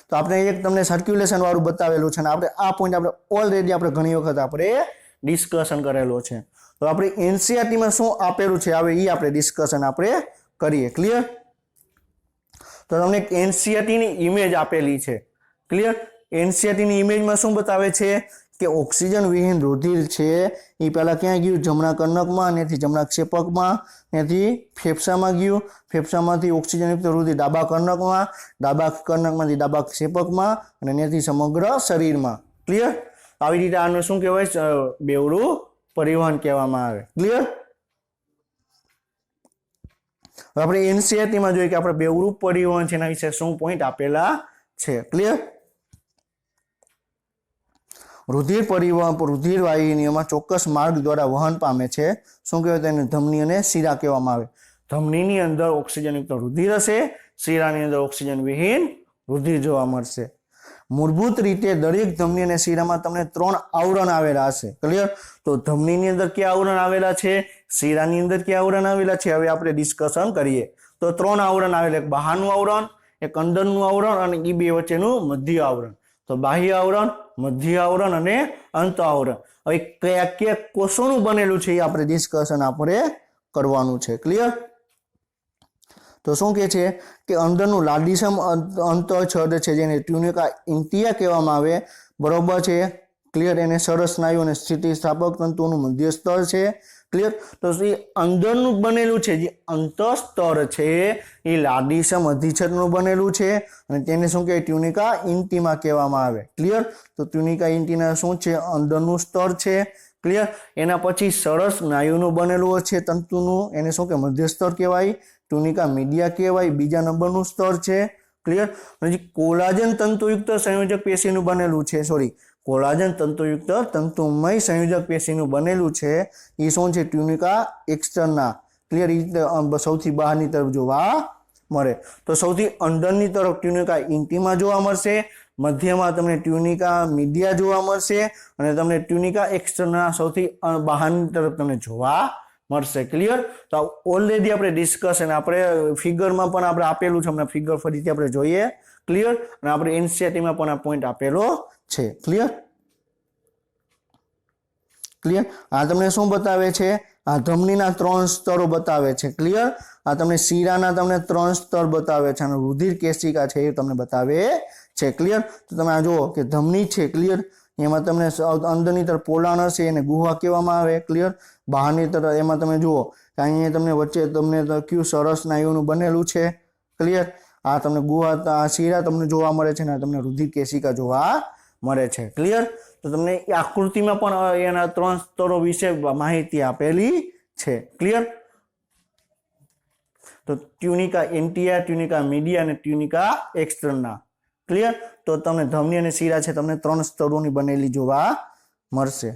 તો આપણે એક તમને સર્ક્યુલેશન વાળું બતાવેલું છે અને આપણે આ પોઈન્ટ આપણે ઓલરેડી આપણે ઘણી વખત આપણે ડિસ્કશન કરેલો છે. તો આપણે એનસીઈઆરટીમાં શું આપેલું છે હવે એ આપણે ડિસ્કશન આપણે કરીએ ક્લિયર. તો તમને એનસીઈઆરટીની ઇમેજ આપેલી છે ક્લિયર. એનસીઈઆરટીની ઇમેજમાં શું બતાવે છે કે ઓક્સિજન વિહીન રુધિર છે એ પહેલાં ક્યાં ગયું? જમણા કર્ણકમાં, ત્યાંથી જમણા ક્ષેપકમાં, ત્યાંથી ફેફસામાં ગયું, ફેફસામાંથી ઓક્સિજનયુક્ત રુધિર ડાબા કર્ણકમાં, ડાબા કર્ણકમાંથી ડાબા ક્ષેપકમાં અને ત્યાંથી સમગ્ર શરીરમાં ક્લિયર. આવી રીતે આને શું કહેવાય? બેવડું પરિવહન કહેવામાં આવે ક્લિયર. આપણે એનસીઈઆરટીમાં જોઈએ કે આપણે બેવડું પરિવહન છે એના વિશે શું પોઈન્ટ આપેલા છે ક્લિયર. રુધિર વાહિનીઓમાં ચોક્કસ માર્ગ દ્વારા વહન પામે છે. શું કહેવાય? તેને ધમની અને શિરા કહેવામાં આવે. ધમનીની અંદર ઓક્સિજનયુક્ત રુધિર હશે, શિરાની અંદર ઓક્સિજન વિહીન રુધિર જોવા મળશે. મૂળભૂત રીતે દરેક ધમની અને શિરામાં તમને 3 આવરણ આવેલા હશે ક્લિયર. તો ધમનીની અંદર ક્યાં આવરણ આવેલા છે, શિરાની અંદર ક્યાં આવરણ આવેલા છે, હવે આપણે ડિસ્કશન કરીએ. તો 3 આવરણ આવેલા, એક બહારનું આવરણ, એક અંદરનું આવરણ અને એ બે વચ્ચેનું મધ્ય આવરણ. તો બાહ્ય આવરણ, મધ્ય આવરણ અને અંત આવરણ. હવે કયા કોષોનું બનેલું છે એ આપણે ડિસ્કશન આપણે કરવાનું છે ક્લિયર. તો શું કહે છે કે અંદરનું લાડીસમ અંતઃછદ છે જેને ટ્યુનિકા ઇન્ટિયા કહેવામાં આવે બરોબર છે ક્લિયર. એને સરસ સ્નાયુ અને સ્થિતિસ્થાપક તંતુઓનું મધ્ય સ્તર છે. ક્લિયર? તો એ અંદરનું બનેલું છે, જે અંતઃસ્તર છે એ લાડીસમ અધિચ્છદનું બનેલું છે અને તેને શું કહેવાય? ટ્યુનિકા ઇન્ટિમા કહેવામાં આવે. ક્લિયર? તો ટ્યુનિકા ઇન્ટિમા શું છે? અંદરનું સ્તર છે. ક્લિયર? એના પછી સરસ સ્નાયુનું બનેલું છે તંતુનું, એને શું કે મધ્યસ્તર કહેવાય, ટ્યુનિકા મીડિયા કહેવાય, બીજા નંબરનું સ્તર છે. ક્લિયર? હજી કોલાજન તંતુયુક્ત સંયોજક પેશીનું બનેલું છે, કોલાજન તંતુયુક્ત તંતુમય સંયોજક પેશીનું બનેલું છે એ શું છે? ટ્યુનિકા એક્સટર્ના. ક્લિયર? એ સૌથી બહારની તરફ જોવા મળે. તો સૌથી અંદરની તરફ ટ્યુનિકા ઇન્ટિમા જોવા મળશે, મધ્યમાં તમને ટ્યુનિકા મીડિયા જોવા મળશે અને તમને ટ્યુનિકા એક્સટર્ના સૌથી બહારની તરફ તમને જોવા મળશે. ક્લિયર? તો ઓલરેડી આપણે ડિસ્કશન આપણે ફિગરમાં પણ આપણે આપેલું છે, હમણાં ફિગર ફરીથી આપણે જોઈએ. ક્લિયર? અને આપણે એનસીઈઆરટીમાં પણ આ પોઈન્ટ આપેલો છે. ક્લિયર? ક્લિયર? આ તમને શું બતાવે છે? આ ધમનીના 3 સ્તરો બતાવે છે. ક્લિયર? આ તમને શીરાના તમને 3 સ્તર બતાવે છે અને રુધિર કેશિકા છે એ તમને બતાવે છે. ક્લિયર? તો તમે આ જુઓ કે ધમની છે. ક્લિયર? એમાં તમને અંદરની તરફ પોલાણ હશે એને ગુહા કહેવામાં આવે. ક્લિયર? બહારની તરફ એમાં તમે જુઓ કે અહીંયા તમને વચ્ચે તમને કયું સરસ સ્નાયુનું બનેલું છે. ક્લિયર? આ તમને ગુહા, આ શીરા તમને જોવા મળે છે અને તમને રુધિર કેશિકા જોવા મળે છે. ક્લિયર? તો તમને આકૃતિમાં પણ એના 3 સ્તરો વિશે માહિતી આપેલી છે. ક્લિયર? તો ટ્યુનિકા ઇન્ટિયા, ટ્યુનિકા મીડિયા અને ટ્યુનિકા એક્સટર્ના. ક્લિયર? તો તમને ધમની અને શીરા છે તમને 3 સ્તરોની બનેલી જોવા મળશે.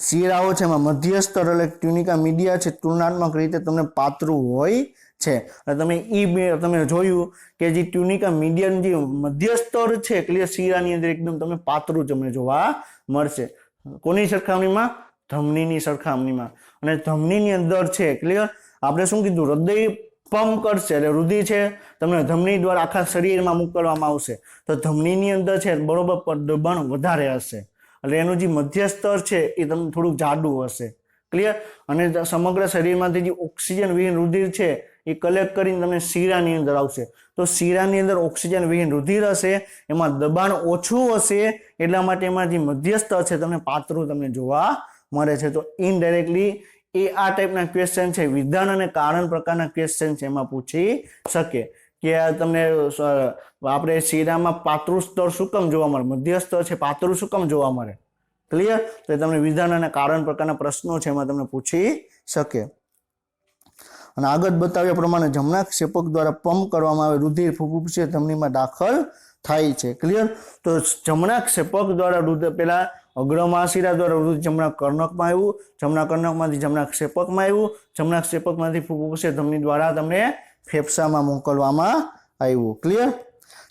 શીરાઓ છે એમાં મધ્ય સ્તર એટલે ટ્યુનિકા મીડિયા છે તુલનાત્મક રીતે તમને પાતળું હોય છે. અને તમે જોયું કે જે ટ્યુનિકા મીડિયાનું જે મધ્ય સ્તર છે, ક્લિયર, શીરાની અંદર એકદમ તમને પાતળું તમને જોવા મળશે. કોની સરખામણીમાં? ધમનીની સરખામણીમાં. અને ધમનીની અંદર છે, ક્લિયર, આપણે શું કીધું? હૃદય પંપ કરશે એટલે રુધિર છે તમને ધમની દ્વારા આખા શરીરમાં મોકલવામાં આવશે. તો ધમનીની અંદર છે બરોબર દબાણ વધારે હશે એટલે એનું જે મધ્ય સ્તર છે એ તમને થોડુંક જાડું હશે. ક્લિયર? અને સમગ્ર શરીરમાંથી જે ઓક્સિજન વિહીન રુધિર છે એ કલેક્ટ કરીને તમને શીરાની અંદર આવશે. તો શીરાની અંદર ઓક્સિજન વિહીન રુધિર હશે, એમાં દબાણ ઓછું હશે, એટલા માટે એમાં જે મધ્ય સ્તર છે તમને પાતળું તમને જોવા મળે છે. તો ઇનડાયરેક્ટલી એ આ ટાઈપના ક્વેશ્ચન છે, વિધાન અને કારણ પ્રકારના ક્વેશ્ચન છે, એમાં પૂછી શકે કે તમને આપણે શીરામાં પાતળું સ્તર શું કામ જોવા મળે, મધ્ય સ્તર છે પાતળું શું કામ જોવા મળે. ક્લિયર? તો તમને વિધાન અને કારણ પ્રકારના પ્રશ્નો છે એમાં તમને પૂછી શકે. અને આગળ બતાવ્યા પ્રમાણે જમણા ક્ષેપક દ્વારા પંપ કરવામાં આવે રુધિર ફુફુસીય ધમનીમાં દાખલ થાય છે. ક્લિયર? તો જમણા ક્ષેપક દ્વારા રુધિર પેલા અગ્રમહાશિરા દ્વારા રુધિર જમણા કર્ણકમાં આવ્યું, જમણા કર્ણકમાંથી જમણા ક્ષેપકમાં આવ્યું, જમણા ક્ષેપકમાંથી ફુફુસીય ધમની દ્વારા તમને ફેફસામાં મોકલવામાં આવ્યું. ક્લિયર?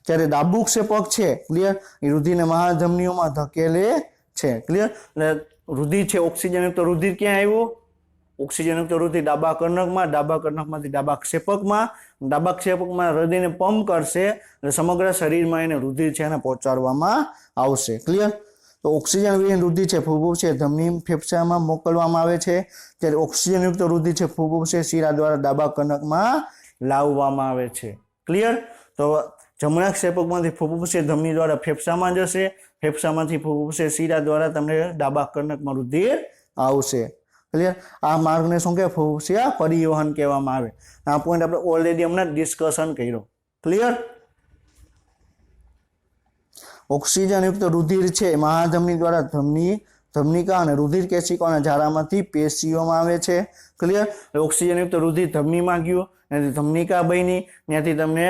ત્યારે ડાબુ ક્ષેપક છે, ક્લિયર, એ રુધિરને મહાધમનીઓમાં ધકેલે છે. ક્લિયર? એટલે રુધિર છે ઓક્સિજનયુક્ત રુધિર ક્યાં આવ્યું? ઓક્સિજનયુક્ત રુધિર ડાબા કર્ણકમાંથી ડાબા ક્ષેપકમાં હૃદયને પંપ કરશે એટલે સમગ્ર શરીરમાં એને રુધિર છે એને પહોંચાડવામાં આવશે. ક્લિયર? તો ઓક્સિજન વિહીન રુધિર છે ફુફુસીય ધમની ફેફસામાં મોકલવામાં આવે છે, ત્યારે ઓક્સિજનયુક્ત રુધિર છે ફુફુસીય શિરા દ્વારા ડાબા કર્ણકમાં લાવવામાં આવે છે. ક્લિયર? તો જમણા ક્ષેપકમાંથી ફુફુસીય ધમની દ્વારા ફેફસામાં જશે, ફેફસામાંથી ફુફુસીય શિરા દ્વારા તમને ડાબા કર્ણકમાં રુધિર આવશે. ક્લિયર? આ માર્ગને શું કહેવાય? ફુફુસીય પરિવહન કહેવામાં આવે. આ પોઈન્ટ આપણે ઓલરેડી હમણાં ડિસ્કશન કર્યો. ક્લિયર? ઓક્સિજનયુક્ત રુધિર છે મહાધમની દ્વારા ધમનિકા અને રુધિર કેશિકાઓના ઝાડામાંથી પેશીઓમાં આવે છે. ક્લિયર? ઓક્સિજનયુક્ત રુધિર ધમનીમાં ગયું, ત્યાંથી ધમનિકા બની, ત્યાંથી તમને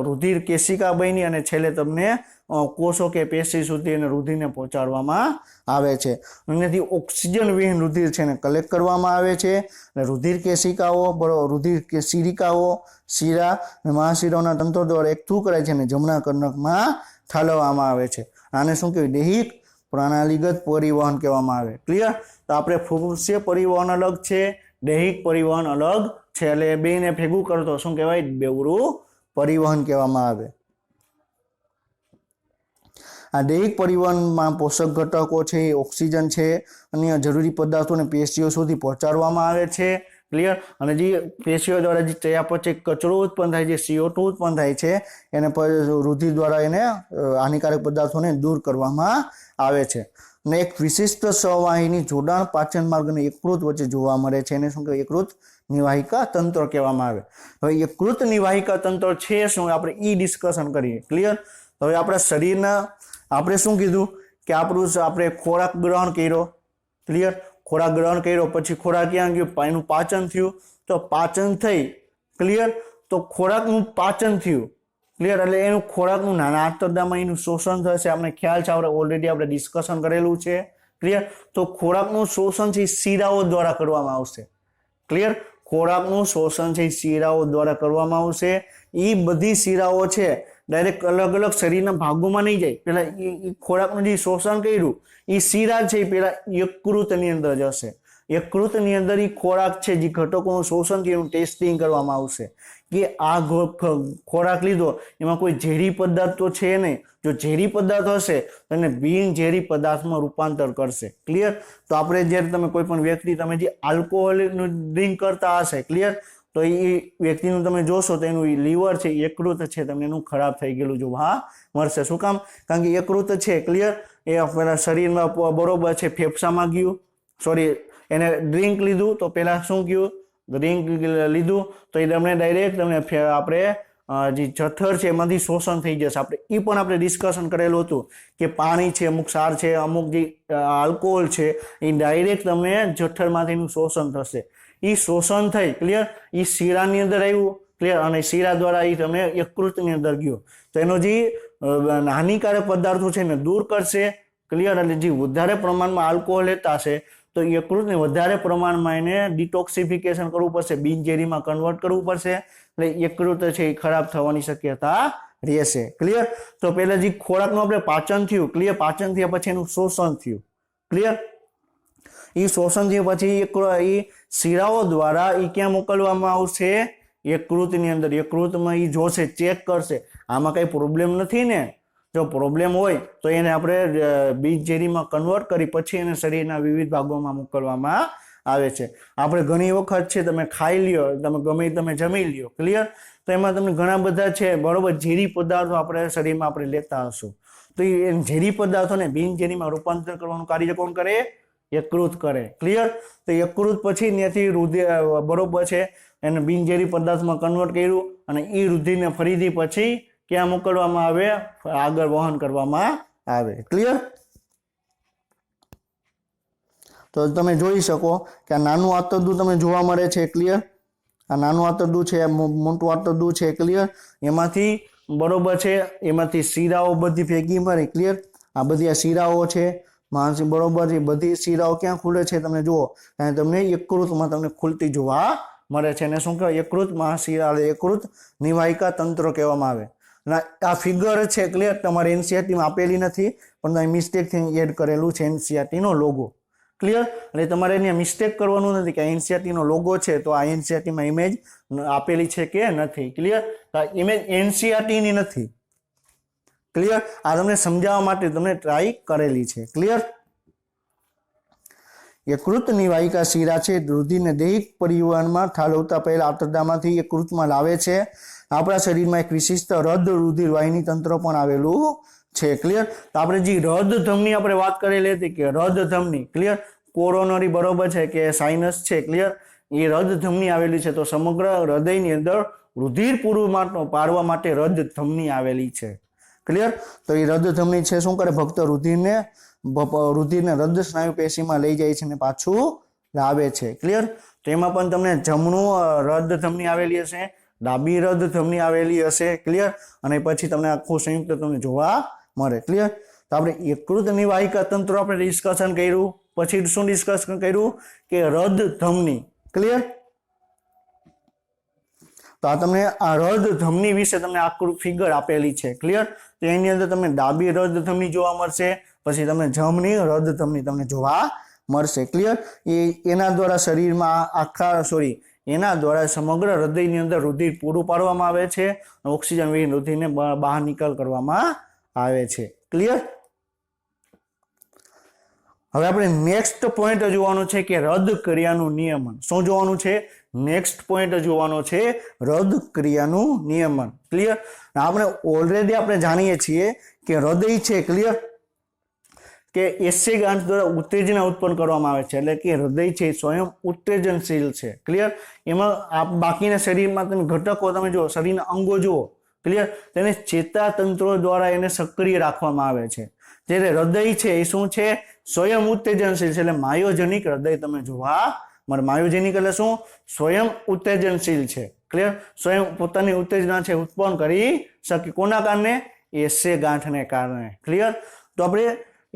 રુધિર કેશિકા બની અને છેલ્લે તમને કોષો કે પેશી સુધી એને રુધિરને પહોંચાડવામાં આવે છે. અહીંયાથી ઓક્સિજન વિહીન રુધિર છે એને કલેક્ટ કરવામાં આવે છે અને રુધિર કેશિકાઓ રુધિર શિરિકાઓ શિરા અને મહાશિરાઓના તંત્રો દ્વારા એકઠું કરે છે અને જમણા કર્ણકમાં ઠાલવવામાં આવે છે. આને શું કહેવાય? દૈહિક પ્રણાલીગત પરિવહન કહેવામાં આવે. ક્લિયર? તો આપણે ફુફુસીય પરિવહન અલગ છે, દૈહિક પરિવહન અલગ છે, એટલે બેને ભેગું કરતો શું કહેવાય? બેવડું પરિવહન કહેવામાં આવે. આ દૈહિક પરિવહનમાં પોષક ઘટકો છે, ઓક્સિજન છે, અન્ય જરૂરી પદાર્થોને પેશીઓ સુધી પહોંચાડવામાં આવે છે. ક્લિયર? અને જે પેશીઓ દ્વારા જે ચયાપચય કચરો ઉત્પન્ન થાય છે, CO2 ઉત્પન્ન થાય છે, એને રુધિર દ્વારા એને હાનિકારક પદાર્થોને દૂર કરવામાં આવે છે. ને એક વિશિષ્ટ સહવાહિની જોડાણ પાચન માર્ગ અને યકૃત વચ્ચે જોવા મળે છે. એને શું કહેવાય? યકૃત નિવાહિકા તંત્ર કહેવામાં આવે. હવે યકૃત નિવાહિકા તંત્ર છે શું, આપણે ઈ ડિસ્કશન કરીએ. ક્લિયર? હવે આપણા શરીરના આપણે શું કીધું કે આપણે ખોરાક ગ્રહણ કર્યો. ક્લિયર? ખોરાક ગ્રહણ કર્યો પછી ખોરાક ક્યાં ગયો? એનું પાચન થયું. તો પાચન થઈ. ક્લિયર? તો ખોરાકનું પાચન થયું. ક્લિયર? એટલે એનું ખોરાકનું નાના આંતરડામાં એનું શોષણ થશે. આપણે ખ્યાલ છે, આપણે ઓલરેડી આપણે ડિસ્કશન કરેલું છે. ક્લિયર? તો ખોરાકનું શોષણ છે શીરાઓ દ્વારા કરવામાં આવશે. ક્લિયર? ખોરાકનું શોષણ છે શીરાઓ દ્વારા કરવામાં આવશે. એ બધી શીરાઓ છે ડાયરેક્ટ અલગ અલગ શરીરના ભાગોમાં નહીં જાય. પેલા એ ખોરાકનું જે શોષણ કર્યું એ શીરા છે પેલા યકૃતની અંદર જશે. યકૃતની અંદર એ ખોરાક છે જે ઘટકોનું શોષણ થયું એનું ટેસ્ટિંગ કરવામાં આવશે કે આ ખોરાક લીધો એમાં કોઈ ઝેરી પદાર્થ તો છે નહીં. જો ઝેરી પદાર્થ હશે તો એને બિનઝેરી પદાર્થમાં રૂપાંતર કરશે. ક્લિયર? તો આપણે જ્યારે તમે કોઈ પણ વ્યક્તિ તમે જે આલ્કોહોલનું ડ્રિંક કરતા હશે, ક્લિયર, તો એ વ્યક્તિનું તમે જોશો તો એનું લીવર છે, યકૃત છે, તમને એનું ખરાબ થઈ ગયેલું જોવા મળશે. શું કામ? કારણ કે યકૃત છે, ક્લિયર, એ પેલા શરીરમાં બરોબર છે ફેફસામાં ગયું, સોરી એને ડ્રિંક લીધું તો પેલા શું ગયું? ડ્રિંક લીધું તો એ તમને ડાયરેક્ટ તમને આપણે જે જઠર છે એમાંથી શોષણ થઈ જશે. આપણે એ પણ આપણે ડિસ્કશન કરેલું હતું કે પાણી છે, અમુક સાર છે, અમુક જે આલ્કોહોલ છે એ ડાયરેક્ટ તમને જઠરમાંથી એનું શોષણ થશે. એ શોષણ થઈ. ક્લિયર? એ શીરાની અંદર આવ્યું. ક્લિયર? અને શીરા દ્વારા એ તમને યકૃતની અંદર ગયો તો એનો જે હાનિકારક પદાર્થો છે એને દૂર કરશે. ક્લિયર? એટલે જે વધારે પ્રમાણમાં આલ્કોહોલ લેતા હશે તો યકૃતને વધારે પ્રમાણમાં એને ડિટોક્સિફિકેશન કરવું પડશે, બિનઝેરીમાં કન્વર્ટ કરવું પડશે. એટલે યકૃત છે એ ખરાબ થવાની શક્યતા રહેશે. ક્લિયર? તો પહેલા જે ખોરાકનું આપણે પાચન થયું, ક્લિયર, પાચન થયા પછી એનું શોષણ થયું. ક્લિયર? એ શોષણ થયા પછી એ શીરાઓ દ્વારા એ ક્યાં મોકલવામાં આવશે? યકૃતની અંદર. યકૃતમાં એ જોશે, ચેક કરશે આમાં કઈ પ્રોબ્લેમ નથી ને. જો પ્રોબ્લેમ હોય તો એને આપણે બિનઝેરીમાં કન્વર્ટ કરી પછી એને શરીરના વિવિધ ભાગોમાં મોકલવામાં આવે છે. આપણે ઘણી વખત છે તમે ખાઈ લ્યો, તમે જમી લ્યો. ક્લિયર? તો એમાં તમને ઘણા બધા છે બરોબર ઝેરી પદાર્થો આપણે શરીરમાં આપણે લેતા હશું તો એ ઝેરી પદાર્થોને બિનઝેરીમાં રૂપાંતર કરવાનું કાર્ય કોણ કરે? યકૃત કરે. ક્લિયર? તો યકૃત પછી ત્યાંથી રુધિર બરોબર છે એને બિનઝેરી પદાર્થમાં કન્વર્ટ કર્યું અને એ રુધિરને ફરીથી પછી ક્યાં મોકલવામાં આવે? આગળ વહન કરવામાં આવે. ક્લિયર? તો તમે જોઈ શકો કે આ નાનું આંતરડું તમે જોવા મળે છે. ક્લિયર? આ નાનું આંતરડું છે, મોટું આંતરડું છે. ક્લિયર? એમાંથી બરોબર છે એમાંથી શીરાઓ બધી ભેગી મળે. ક્લિયર? આ બધી આ શીરાઓ છે માનસી બરોબર છે. બધી શીરાઓ ક્યાં ખુલે છે તમે જુઓ, અને તમને યકૃતમાં તમને ખુલતી જોવા મળે છે. એને શું કહેવાય? યકૃત મહાશીરા, યકૃત નિવાહિકા તંત્ર કહેવામાં આવે. આ ફિગર છે, ક્લિયર, તમારે એનસીઆરટીમાં આપેલી નથી પણ તમે મિસ્ટેકથી એડ કરેલું છે એનસીઆરટીનો લોગો. ક્લિયર? એટલે તમારે અહીંયા મિસ્ટેક કરવાનું નથી કે એનસીઆરટીનો લોગો છે તો આ એનસીઆરટીમાં ઇમેજ આપેલી છે કે નથી. ક્લિયર? આ ઇમેજ એનસીઆરટીની નથી. ક્લિયર? આ તમને સમજાવવા માટે તમને ટ્રાય કરેલી છે. ક્લિયર? યકૃત નિવાહિકા શીરા છે રુધિરને દૈહિક પરિવહનમાં ઠાલવતા પહેલા આંતરડામાંથી યકૃતમાં લાવે છે. આપણા શરીરમાં એક વિશિષ્ટ રદ રુધિર વાહિની તંત્ર પણ આવેલું છે. ક્લિયર? તો આપણે જે રદ ધમની આપણે વાત કરેલી હતી કે રદ ધમની, ક્લિયર, કોરોનરી બરોબર છે કે સાઇનસ છે. ક્લિયર? એ રદ ધમની આવેલી છે. તો સમગ્ર હૃદયની અંદર રુધિર પૂરું પાડવા માટે રદ ધમની આવેલી છે. ક્લિયર? તો એ રદ ધમની છે શું કરે? ફક્ત રુધિરને રદ સ્નાયુ પેશીમાં લઈ જાય છે અને પાછું લાવે છે. ક્લિયર? તો એમાં પણ તમને જમણું રદ ધમની આવેલી હશે, ડાબી રદ ધમની આવેલી હશે. ક્લિયર? અને પછી તમને આખું સંયુક્ત તમને જોવા મળે. ક્લિયર? તો આપણે યકૃત નિવાહિકા તંત્ર આપણે ડિસ્કશન કર્યું. પછી શું ડિસ્કશન કર્યું? કે રદ ધમની. ક્લિયર? તો આ તમને આ રદ ધમની વિશે તમને આખું ફિગર આપેલી છે. ક્લિયર? તો એની અંદર તમને ડાબી રદ ધમની જોવા મળશે, પછી તમને જમણી રદ ધમની તમને જોવા મળશે. ક્લિયર? એના દ્વારા શરીરમાં એના દ્વારા સમગ્ર હૃદયની અંદર રુધિર પૂરું પાડવામાં આવે છે, ઓક્સિજન વિહીન રુધિરને બહાર નિકાલ કરવામાં આવે છે. ક્લિયર? હવે આપણે નેક્સ્ટ પોઈન્ટ જોવાનું છે કે રદ ક્રિયાનું નિયમન. શું જોવાનું છે? નેક્સ્ટ પોઈન્ટ જોવાનો છે રદ ક્રિયાનું નિયમન. ક્લિયર? આપણે ઓલરેડી આપણે જાણીએ છીએ કે હૃદય છે, ક્લિયર, કે એસી ગાંઠ દ્વારા ઉત્તેજના ઉત્પન્ન કરવામાં આવે છે, એટલે કે હૃદય છે એ સ્વયં ઉત્તેજનશીલ છે. ક્લિયર. એમાં બાકીના શરીરમાં તમે ઘટકો તમે જુઓ, શરીરના અંગો જુઓ. ક્લિયર. તેને ચેતાતંત્રો દ્વારા એને સક્રિય રાખવામાં આવે છે. જ્યારે હૃદય છે એ શું છે? સ્વયં ઉત્તેજનશીલ છે, એટલે માયોજનિક હૃદય તમે જોવા મળે. માયોજનિક એટલે શું? સ્વયં ઉત્તેજનશીલ છે. ક્લિયર. સ્વયં પોતાની ઉત્તેજના છે ઉત્પન્ન કરી શકે. કોના કારણે? એસે ગાંઠને કારણે. ક્લિયર. તો આપણે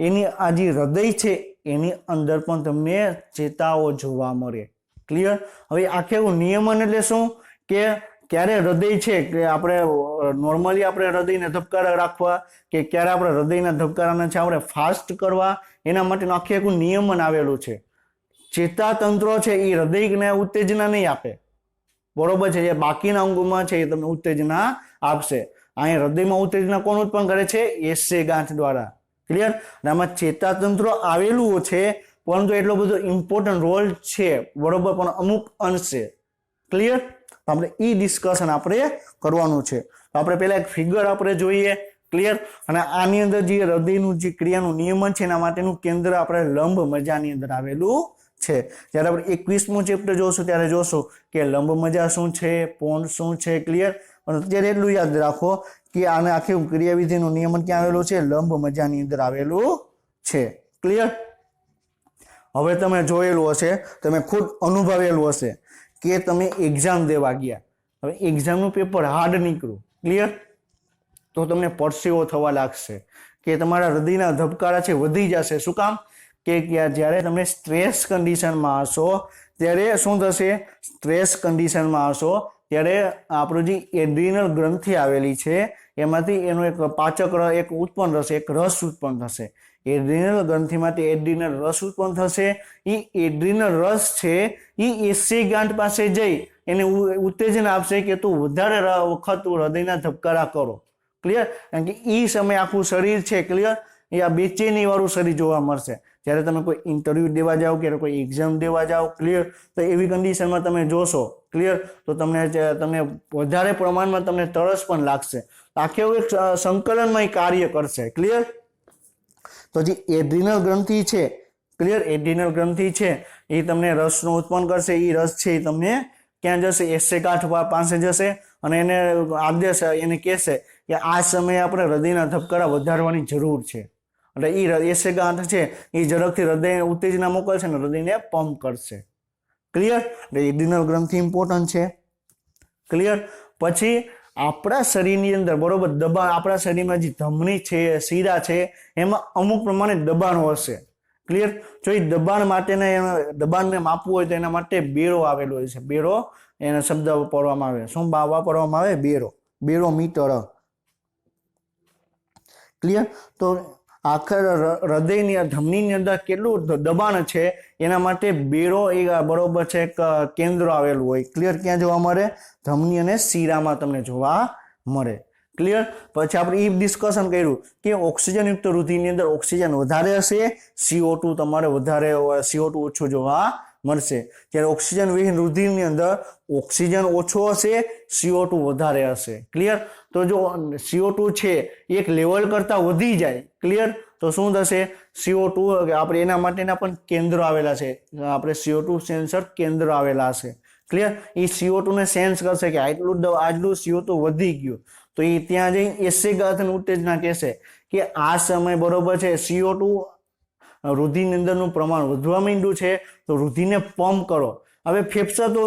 એની આ જે હૃદય છે એની અંદર પણ તમને ચેતાઓ જોવા મળે. ક્લિયર. હવે આખે નિયમન એટલે શું કે ક્યારે હૃદય છે કે આપણે નોર્મલી આપણે હૃદયને ધબકારા રાખવા કે ક્યારે આપણે હૃદયના ધબકારાને છે આપણે ફાસ્ટ કરવા, એના માટેનું આખું નિયમન આવેલું છે. ચેતાતંત્રો છે એ હૃદયને ઉત્તેજના નહીં આપે, બરોબર છે. જે બાકીના અંગોમાં છે એ તમને ઉત્તેજના આપશે. અહીંયા હૃદયમાં ઉત્તેજના કોણ ઉત્પન્ન કરે છે? એસે ગાંઠ દ્વારા. ક્લિયર. આમાં ચેતાતંત્રો આવેલું છે, પરંતુ એટલો બધો ઇમ્પોર્ટન્ટ રોલ છે, બરોબર, પણ અમુક અંશે. ક્લિયર. આપણે ઈ ડિસ્કશન આપણે કરવાનું છે. તો આપણે પહેલા એક ફિગર આપણે જોઈએ. ક્લિયર. અને આની અંદર જે હૃદયનું જે ક્રિયાનું નિયમન છે એના માટેનું કેન્દ્ર આપણે લંબ મજાની અંદર આવેલું છે. જ્યારે આપણે 21મું ચેપ્ટર જોશું ત્યારે જોશું કે લંબ મજા શું છે, પોન્ડ શું છે. ક્લિયર. પણ અત્યારે એટલું યાદ રાખો કે આને આખી ક્રિયાવિધિનું નિયમન ક્યાં આવેલું છે? લંબ મજાની અંદર આવેલું છે. ક્લિયર. હવે તમે જોયેલું હશે, તમે ખુદ અનુભવેલું હશે કે તમે એક્ઝામ દેવા ગયા, હવે એક્ઝામનું પેપર હાર્ડ નીકળ્યું. ક્લિયર. તો તમને પરસેવો થવા લાગશે કે તમારા હૃદયના ધબકારા છે વધી જશે. શું કામ? કે જ્યારે તમે સ્ટ્રેસ કન્ડિશનમાં હશો ત્યારે શું થશે? સ્ટ્રેસ કન્ડિશનમાં હશો ત્યારે આપણું જે એડ્રિનલ ગ્રંથિ આવેલી છે એમાંથી એનો એક પાચક એક ઉત્પન્ન થશે, એક રસ ઉત્પન્ન થશે. એડ્રિનલ ગ્રંથિમાંથી એડ્રિનલ રસ ઉત્પન્ન થશે. એ એડ્રિનલ રસ છે એ એસી ગાંઠ પાસે જઈ એને ઉત્તેજન આપશે કે તું વધારે વખત હૃદયના ધબકારા કરો. ક્લિયર. કારણ કે એ સમય આખું શરીર છે, ક્લિયર, એ આ બેચેની વાળું શરીર જોવા મળશે. જ્યારે તમે કોઈ ઇન્ટરવ્યુ દેવા જાઓ કે કોઈ એક્ઝામ દેવા જાઓ, ક્લિયર, તો એવી કન્ડિશનમાં તમે જોશો. ક્લિયર. તો તમને વધારે પ્રમાણમાં તમને તરસ પણ લાગશે. આખે એક સંકલનમાં કાર્ય કરશે. ક્લિયર. તો જે એડ્રિનલ ગ્રંથિ છે, ક્લિયર, એડ્રિનલ ગ્રંથિ છે એ તમને રસનું ઉત્પન્ન કરશે. એ રસ છે એ તમને ક્યાં જશે? એસે ગાંઠ પાસે જશે અને એને આદેશ એને કહેશે કે આ સમયે આપણે હૃદયના ધબકારા વધારવાની જરૂર છે. એટલે એ એસે ગાંઠ છે એ ઝડપથી હૃદય ઉત્તેજના મોકલશે ને હૃદયને પંપ કરશે. ક્લિયર. એટલે એડ્રિનલ ગ્રંથિ ઇમ્પોર્ટન્ટ છે. ક્લિયર. પછી આપણા શરીરની અંદર, બરોબર, દબાણ, આપણા શરીરમાં જે ધમની છે, શીરા છે, એમાં અમુક પ્રમાણે દબાણો હશે. ક્લિયર. જો એ દબાણ માટેના દબાણને માપવું હોય તો એના માટે બેરો આવેલો હોય છે. બેરો એનો શબ્દ વાપરવામાં આવે. શું વાપરવામાં આવે? બેરો. બેરોમીટર. ક્લિયર. તો આખર હૃદયની ધમનીની અંદર કેટલું દબાણ છે એના માટે બેરો એ બરોબર છે એક કેન્દ્ર આવેલું હોય. ક્લિયર. ક્યાં જોવા મળે? ધમની અને શીરામાં તમને જોવા મળે. ક્લિયર. પછી આપણે એ ડિસ્કશન કર્યું કે ઓક્સિજનયુક્ત રુધિરની અંદર ઓક્સિજન વધારે હશે, CO2 તમારે વધારે, CO2 ઓછું જોવા મળશે. જ્યારે ઓક્સિજન વિહીન રુધિરની અંદર ઓક્સિજન ઓછો હશે, CO2 વધારે હશે. ક્લિયર. તો જો CO2 છે એક લેવલ કરતા વધી જાય, ક્લિયર, તો શું થશે? CO2 આપણે એના માટેના પણ કેન્દ્રો આવેલા છે. આપણે CO2 સેન્સર કેન્દ્ર આવેલા છે. ક્લિયર. એ CO2 ને સેન્સ કરશે કે આટલું CO2 વધી ગયું, તો એ ત્યાં જઈ એસી ગાંઠની ઉત્તેજના કહેશે કે આ સમય, બરોબર છે, CO2 રુધિરની અંદરનું પ્રમાણ વધવા માંડ્યું છે, તો રુધિરને પંપ કરો. હવે ફેફસા તો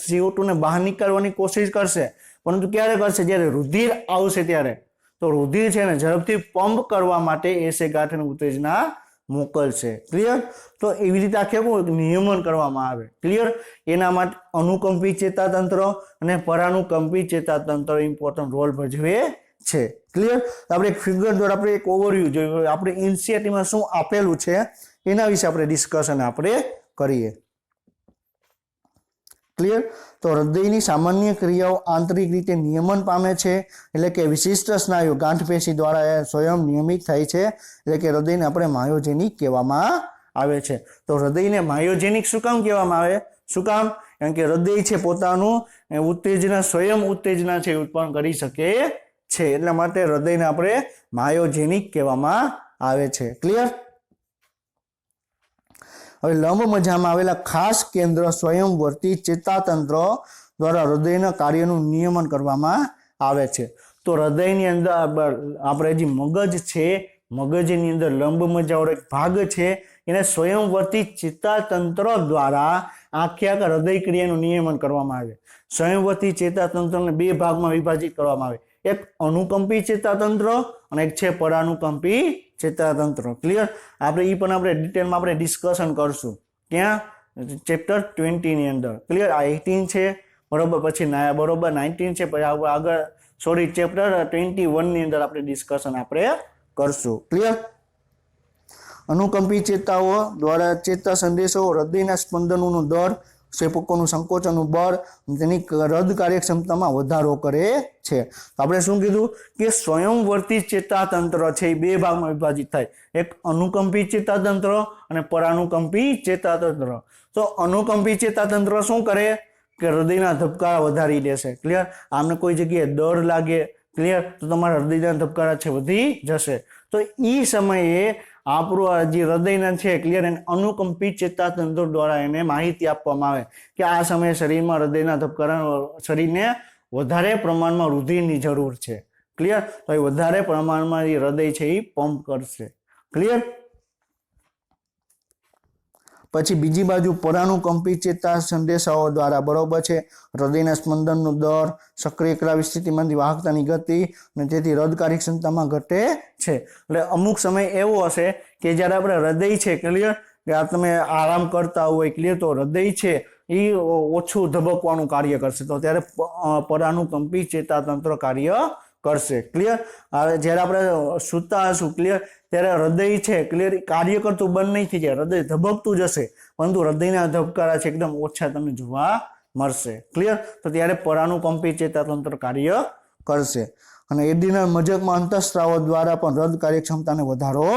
CO2 ને બહાર નીકાળવાની કોશિશ કરશે, પરંતુ ક્યારે કરશે? જ્યારે રુધિર આવશે ત્યારે. તો રુધિર છે ને ઝડપથી પંપ કરવા માટે એસે ગાંઠની ઉત્તેજના મોકલશે. ક્લિયર. તો એવી રીતે આખે નિયમન કરવામાં આવે. ક્લિયર. એના માટે અનુકંપી ચેતાતંત્ર અને પરાનુકંપી ચેતાતંત્ર ઇમ્પોર્ટન્ટ રોલ ભજવે છે. ક્લિયર. આપણે એક ફિગર દ્વારા આપણે એક ઓવરવ્યુ જોયું. આપણે એનસીઈઆરટીમાં શું આપેલું છે એના વિશે આપણે ડિસ્કશન આપણે કરીએ. ક્લિયર. તો હૃદયની સામાન્ય ક્રિયાઓ આંતરિક રીતે નિયમન પામે છે, એટલે કે વિશિષ્ટ સ્નાયુ ગાંઠ પેશી દ્વારા સ્વયં નિયમિત થાય છે, એટલે કે હૃદયને આપણે માયોજેનિક કહેવામાં આવે છે. તો હૃદયને માયોજેનિક શું કામ કહેવામાં આવે? શું કામ? કારણ કે હૃદય છે પોતાનું ઉત્તેજના, સ્વયં ઉત્તેજના છે ઉત્પન્ન કરી શકે છે. એટલા માટે હૃદયને આપણે માયોજેનિક કહેવામાં આવે છે. ક્લિયર. હવે લંબ મજામાં આવેલા ખાસ કેન્દ્ર સ્વયંવર્તી ચેતાતંત્ર દ્વારા હૃદયના કાર્યનું નિયમન કરવામાં આવે છે। તો હૃદયની અંદર આપણે જે મગજ છે, મગજની અંદર લંબ મજાવાળો એક ભાગ છે, એને સ્વયંવર્તી ચેતાતંત્ર દ્વારા આખે આખા હૃદય ક્રિયાનું નિયમન કરવામાં આવે। સ્વયંવર્તી ચેતાતંત્રને બે ભાગમાં વિભાજિત કરવામાં આવે, એક અનુકંપી ચેતાતંત્ર અને એક છે પરાનુકંપી ચેતાતંત્ર। ક્લિયર? આપણે એ પણ આપણે ડિટેલમાં આપણે ડિસ્કશન કરશું ક્યાં? ચેપ્ટર 20 ની અંદર। ક્લિયર? આ 18 છે બરોબર, પછી બરોબર 19 છે, પછી આગળ સોરી ચેપ્ટર 21 ની અંદર આપણે ડિસ્કશન આપણે કરશું। ક્લિયર? અનુકંપી ચેતાઓ દ્વારા ચેતા સંદેશો હૃદયના સ્પંદનોનો દર, ક્ષેપકોનું સંકોચનનું બળ, તેની રદ કાર્યક્ષમતામાં વધારો કરે છે। તો આપણે શું કીધું કે સ્વયંવર્તી ચેતાતંત્ર છે એ બે ભાગમાં વિભાજિત થાય, એક અનુકંપી ચેતાતંત્ર અને પરાનુકંપી ચેતાતંત્ર। તો અનુકંપી ચેતાતંત્ર શું કરે કે હૃદયના ધબકારા વધારી દેશે। ક્લિયર? આમને કોઈ જગ્યાએ ડર લાગે, ક્લિયર, તો તમારા હૃદયના ધબકારા છે વધી જશે। તો એ સમયે આપણું જે હૃદયના છે, ક્લિયર, એને અનુકંપી ચેતાતંત્ર દ્વારા એને માહિતી આપવામાં આવે કે આ સમયે શરીરમાં હૃદયના ધબકારા, શરીરને વધારે પ્રમાણમાં રુધિરની જરૂર છે। ક્લિયર? તો એ વધારે પ્રમાણમાં એ હૃદય છે એ પંપ કરશે। ક્લિયર? પછી બીજી બાજુ પરાનુકંપી ચેતા સંદેશાઓ દ્વારા બરોબર છે હૃદયના સ્પંદનનો દર, સક્રિય કરાવી સ્થિતિમાંથી વાહકતાની ગતિ અને તેથી રદ કાર્યક્ષમતામાં ઘટે છે। એટલે અમુક સમય એવો હશે કે જ્યારે આપણે હૃદય છે, ક્લિયર, કે આ તમે આરામ કરતા હોય, ક્લિયર, તો હૃદય છે એ ઓછું ધબકવાનું કાર્ય કરશે, તો ત્યારે પરાનુકંપી ચેતાતંત્ર કાર્ય કરશે। ક્લિયર? હવે જ્યારે આપણે સૂતા હશું, ક્લિયર, ત્યારે હૃદય છે, ક્લિયર, કાર્ય કરતું બંધ નહીં થઈ જાય, હૃદય ધબકતું જશે, પરંતુ હૃદયના ધબકારા છે એકદમ ઓછા તમને જોવા મળશે। ક્લિયર? તો ત્યારે પરાનુકંપી ચેતાતંત્ર કાર્ય કરશે। અને એડિનલ મજકમાં અંતઃસ્રાવો દ્વારા પણ રદ કાર્યક્ષમતાને વધારો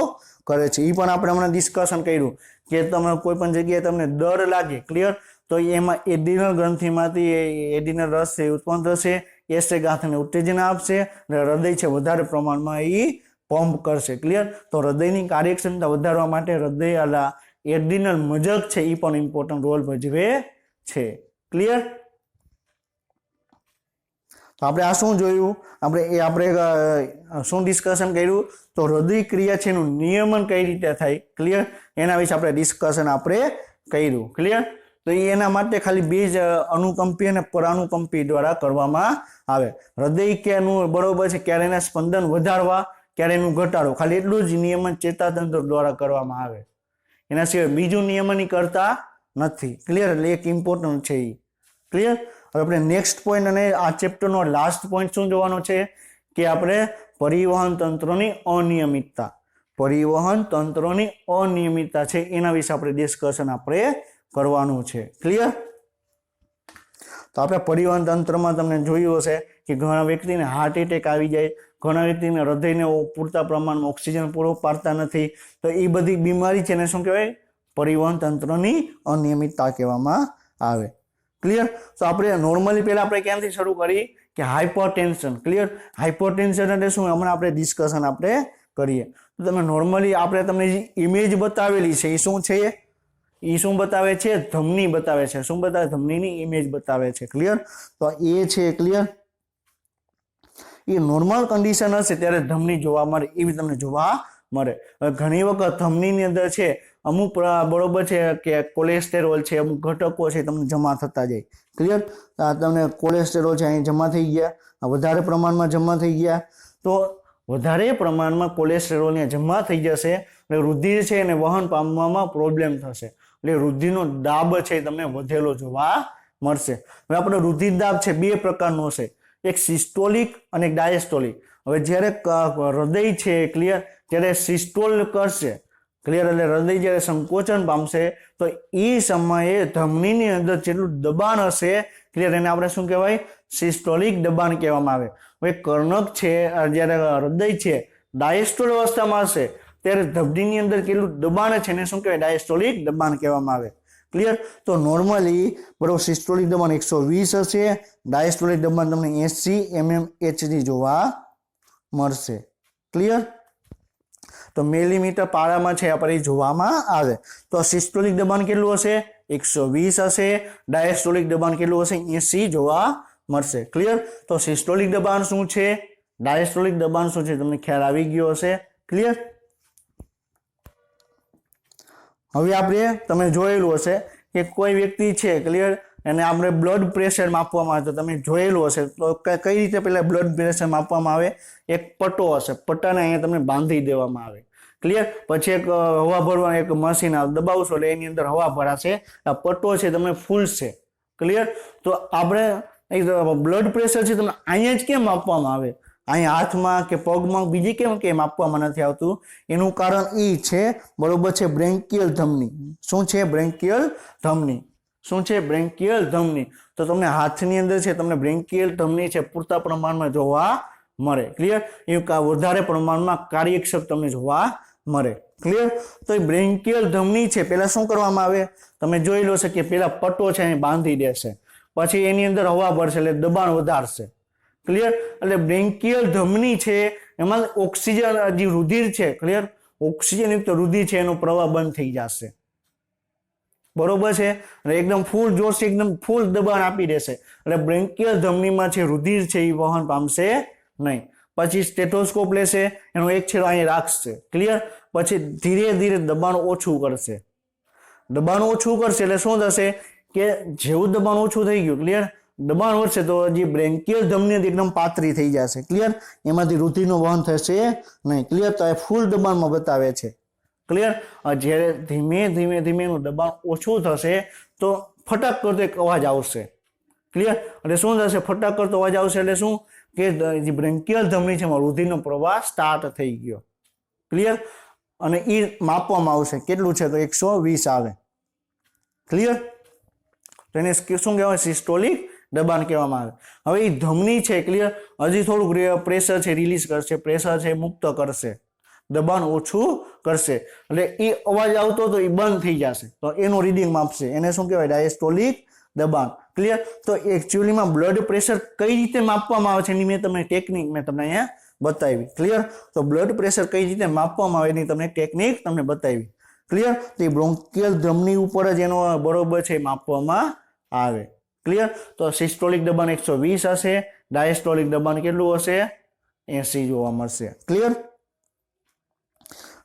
કરે છે। એ પણ આપણે હમણાં ડિસ્કશન કર્યું કે તમે કોઈ પણ જગ્યાએ તમને ડર લાગે, ક્લિયર, તો એમાં એડિનલ ગ્રંથિમાંથી એડિનલ રસ છે ઉત્પન્ન થશે, એસે ગાંઠને ઉત્તેજના આપશે અને હૃદય છે વધારે પ્રમાણમાં એ પંપ કરશે। ક્લિયર? તો હૃદયની કાર્યક્ષમતા વધારવા માટે હૃદય એડિનલ મજક છે એ પણ ઇમ્પોર્ટન્ટ રોલ ભજવે છે। ક્લિયર? તો આપણે આ શું જોયું? આપણે શું ડિસ્કશન કર્યું? તો હૃદય ક્રિયા છે એનું નિયમન કઈ રીતે થાય, ક્લિયર, એના વિશે આપણે ડિસ્કશન આપણે કર્યું। ક્લિયર? તો એના માટે ખાલી બે જ અનુકંપી અને પરાનુકંપી દ્વારા કરવામાં આવે। હૃદય કેનું બરોબર છે ક્યારે એના સ્પંદન વધારવા, ક્યારે એનું ઘટાડો, ખાલી એટલું જ નિયમન ચેતાતંત્ર દ્વારા કરવામાં આવે, એના સિવાય બીજું નિયમન કરતા નથી। ક્લિયર? એટલે એક ઇમ્પોર્ટન્ટ છે એ। ક્લિયર? હવે આપણે નેક્સ્ટ પોઈન્ટ અને આ ચેપ્ટરનો લાસ્ટ પોઈન્ટ શું જોવાનો છે કે આપણે પરિવહન તંત્રની અનિયમિતતા, પરિવહન તંત્રની અનિયમિતતા છે એના વિશે આપણે ડિસ્કશન આપણે કરવાનું છે। ક્લિયર? તો આપણે પરિવહન તંત્રમાં તમને જોયું હશે કે ઘણા વ્યક્તિને હાર્ટ એટેક આવી જાય, ઘણા વ્યક્તિને હૃદયને પૂરતા પ્રમાણમાં ઓક્સિજન પૂરો પાડતા નથી, તો એ બધી બીમારી છે એને શું કહેવાય? પરિવહન તંત્રની અનિયમિતતા કહેવામાં આવે। ક્લિયર? તો આપણે નોર્મલી પહેલા આપણે ક્યાંથી શરૂ કરી કે હાઇપરટેન્શન। ક્લિયર? હાઇપરટેન્શન એટલે શું? હમણાં આપણે ડિસ્કશન આપણે કરીએ। તો તમે નોર્મલી આપણે તમને જે ઇમેજ બતાવેલી છે એ શું છે? એ શું બતાવે છે? ધમની બતાવે છે। શું બતાવે? ધમનીની ઇમેજ બતાવે છે। ક્લિયર? તો એ છે, ક્લિયર, એ નોર્મલ કન્ડિશન હશે ત્યારે ધમની જોવા મળે, એવી તમને જોવા મળે। ઘણી વખત ધમનીની અંદર છે અમુક બરોબર છે કે કોલેસ્ટેરોલ છે, અમુક ઘટકો છે તમને જમા થતા જાય। ક્લિયર? તમને કોલેસ્ટેરોલ છે અહીં જમા થઈ ગયા, વધારે પ્રમાણમાં જમા થઈ ગયા, તો વધારે પ્રમાણમાં કોલેસ્ટેરોલ જમા થઈ જશે એટલે રુધિર છે એને વહન પામવામાં પ્રોબ્લેમ થશે, એટલે રુધિરનો દાબ છે તમને વધેલો જોવા મળશે। હવે આપણે રુધિર દાબ છે બે પ્રકારનો હશે, એક સિસ્ટોલિક અને એક ડાયસ્ટોલિક। હવે જ્યારે હૃદય છે, ક્લિયર, જ્યારે સિસ્ટોલ કરશે, ક્લિયર, એટલે હૃદય જ્યારે સંકોચન પામશે તો એ સમયે ધમનીની અંદર જેટલું દબાણ હશે, ક્લિયર, એને આપણે શું કહેવાય? સિસ્ટોલિક દબાણ કહેવામાં આવે। હવે કર્ણક છે જ્યારે હૃદય છે ડાયસ્ટોલ અવસ્થામાં હશે ત્યારે ધમનીની અંદર કેટલું દબાણ છે એને શું કહેવાય? ડાયસ્ટોલિક દબાણ કહેવામાં આવે। ક્લિયર? તો નોર્મલી બરોબર સિસ્ટોલિક દબાણ 120 હશે, ડાયસ્ટોલિક દબાણ તમને 80 mmHg જોવા મળશે। ક્લિયર? તો મિલીમીટર પારામાં છે આપણે જોવામાં આવે. તો સિસ્ટોલિક દબાણ કેટલું હશે? 120 હશે. ડાયસ્ટોલિક દબાણ કેટલું હશે? 80 જોવા મળશે. ક્લિયર? તો સિસ્ટોલિક દબાણ શું છે, ડાયસ્ટોલિક દબાણ શું છે, તમને ખ્યાલ આવી ગયો હશે. ક્લિયર? હવે આપણે તમે જોયેલું હશે કે કોઈ વ્યક્તિ છે, ક્લિયર, અને આપણે બ્લડ પ્રેશર માપવામાં આવે તો તમે જોયેલું હશે તો કઈ રીતે પહેલા બ્લડ પ્રેશર માપવામાં આવે? એક પટ્ટો હશે, પટ્ટાને અહીંયા તમને બાંધી દેવામાં આવે. ક્લિયર? પછી એક હવા ભરવાનું એક મશીન દબાવશો એટલે એની અંદર હવા ભરાશે, આ પટ્ટો છે તમને ફૂલશે. ક્લિયર? તો આપણે બ્લડ પ્રેશર છે તમને અહીંયા જ કેમ માપવામાં આવે? અહીંયા હાથમાં કે પગમાં બીજી કેમ આપવામાં નથી આવતું? એનું કારણ એ છે, બરોબર છે, બ્રેન્કિયલ ધમની. શું છે? બ્રેન્કિયલ ધમની. શું છે? બ્રેન્કિયલ ધમની. તો તમને હાથની અંદર છે તમને બ્રેન્કિયલ ધમની છે પૂરતા પ્રમાણમાં જોવા મળે. ક્લિયર? એ વધારે પ્રમાણમાં કાર્યક્ષમ તમને જોવા મળે. ક્લિયર? તો એ બ્રેન્કિયલ ધમની છે પેલા શું કરવામાં આવે? તમે જોઈ લો છે કે પેલા પટ્ટો છે એ બાંધી દેશે, પછી એની અંદર હવા ભરશે એટલે દબાણ વધારશે. ક્લિયર? એટલે બ્રેન્કિયલ ધમની છે એમાં ઓક્સિજન જે રુધિર છે, ક્લિયર, ઓક્સિજન યુક્ત રુધિર છે એનો પ્રવાહ બંધ થઈ જશે. બરોબર છે? એટલે એકદમ ફૂલ જોશ, એકદમ ફૂલ દબાણ આપી દેશે એટલે બ્રેન્કિયલ ધમનીમાં છે રુધિર છે એ વહન પામશે નહીં. પછી સ્ટેથોસ્કોપ લેશે, એનો એક છેડો અહીંયા રાખશે. ક્લિયર? પછી ધીરે ધીરે દબાણ ઓછું કરશે. દબાણ ઓછું કરશે એટલે શું થશે કે જેવું દબાણ ઓછું થઈ ગયું, ક્લિયર, દબાણ વધશે તો જે બ્રેન્કિયલ ધમની એકદમ પાતળી થઈ જશે. ક્લિયર? એમાંથી રુધિરનું વહન થશે નહીં. ક્લિયર? તો એ ફૂલ દબાણમાં બતાવે છે. ક્લિયર? જ્યારે ધીમે ધીમે ધીમે એનું દબાણ ઓછું થશે તો ફટાક કરતો એક અવાજ આવશે. ક્લિયર? એટલે શું થશે? ફટાક કરતો અવાજ આવશે એટલે શું કે જે બ્રેન્કિયલ ધમની છે એમાં રુધિરનો પ્રવાહ સ્ટાર્ટ થઈ ગયો. ક્લિયર? અને એ માપવામાં આવશે કેટલું છે તો 120 આવે. ક્લિયર? તો એને શું કહેવાય? સિસ્ટોલિક દબાણ કહેવામાં આવે. હવે એ ધમની છે, ક્લિયર, હજી થોડુંક પ્રેશર છે રિલીઝ કરશે, પ્રેશર છે મુક્ત કરશે, દબાણ ઓછું કરશે એટલે એ અવાજ આવતો તો એ બંધ થઈ જશે તો એનું રીડિંગ માપશે. એને શું કહેવાય? ડાયસ્ટોલિક દબાણ. ક્લિયર? તો એકચ્યુઅલીમાં બ્લડ પ્રેશર કઈ રીતે માપવામાં આવે છે એની મેં તમને ટેકનિક તમને અહીંયા બતાવી. ક્લિયર? તો બ્લડ પ્રેશર કઈ રીતે માપવામાં આવે એની તમને ટેકનિક તમને બતાવી. ક્લિયર? તો એ બ્રોન્કિયલ ધમની ઉપર જ એનો બરોબર છે માપવામાં આવે. ક્લિયર? તો સિસ્ટોલિક દબાણ 120 હશે, ડાયસ્ટોલિક દબાણ કેટલું હશે? 80 જોવા મળશે. ક્લિયર?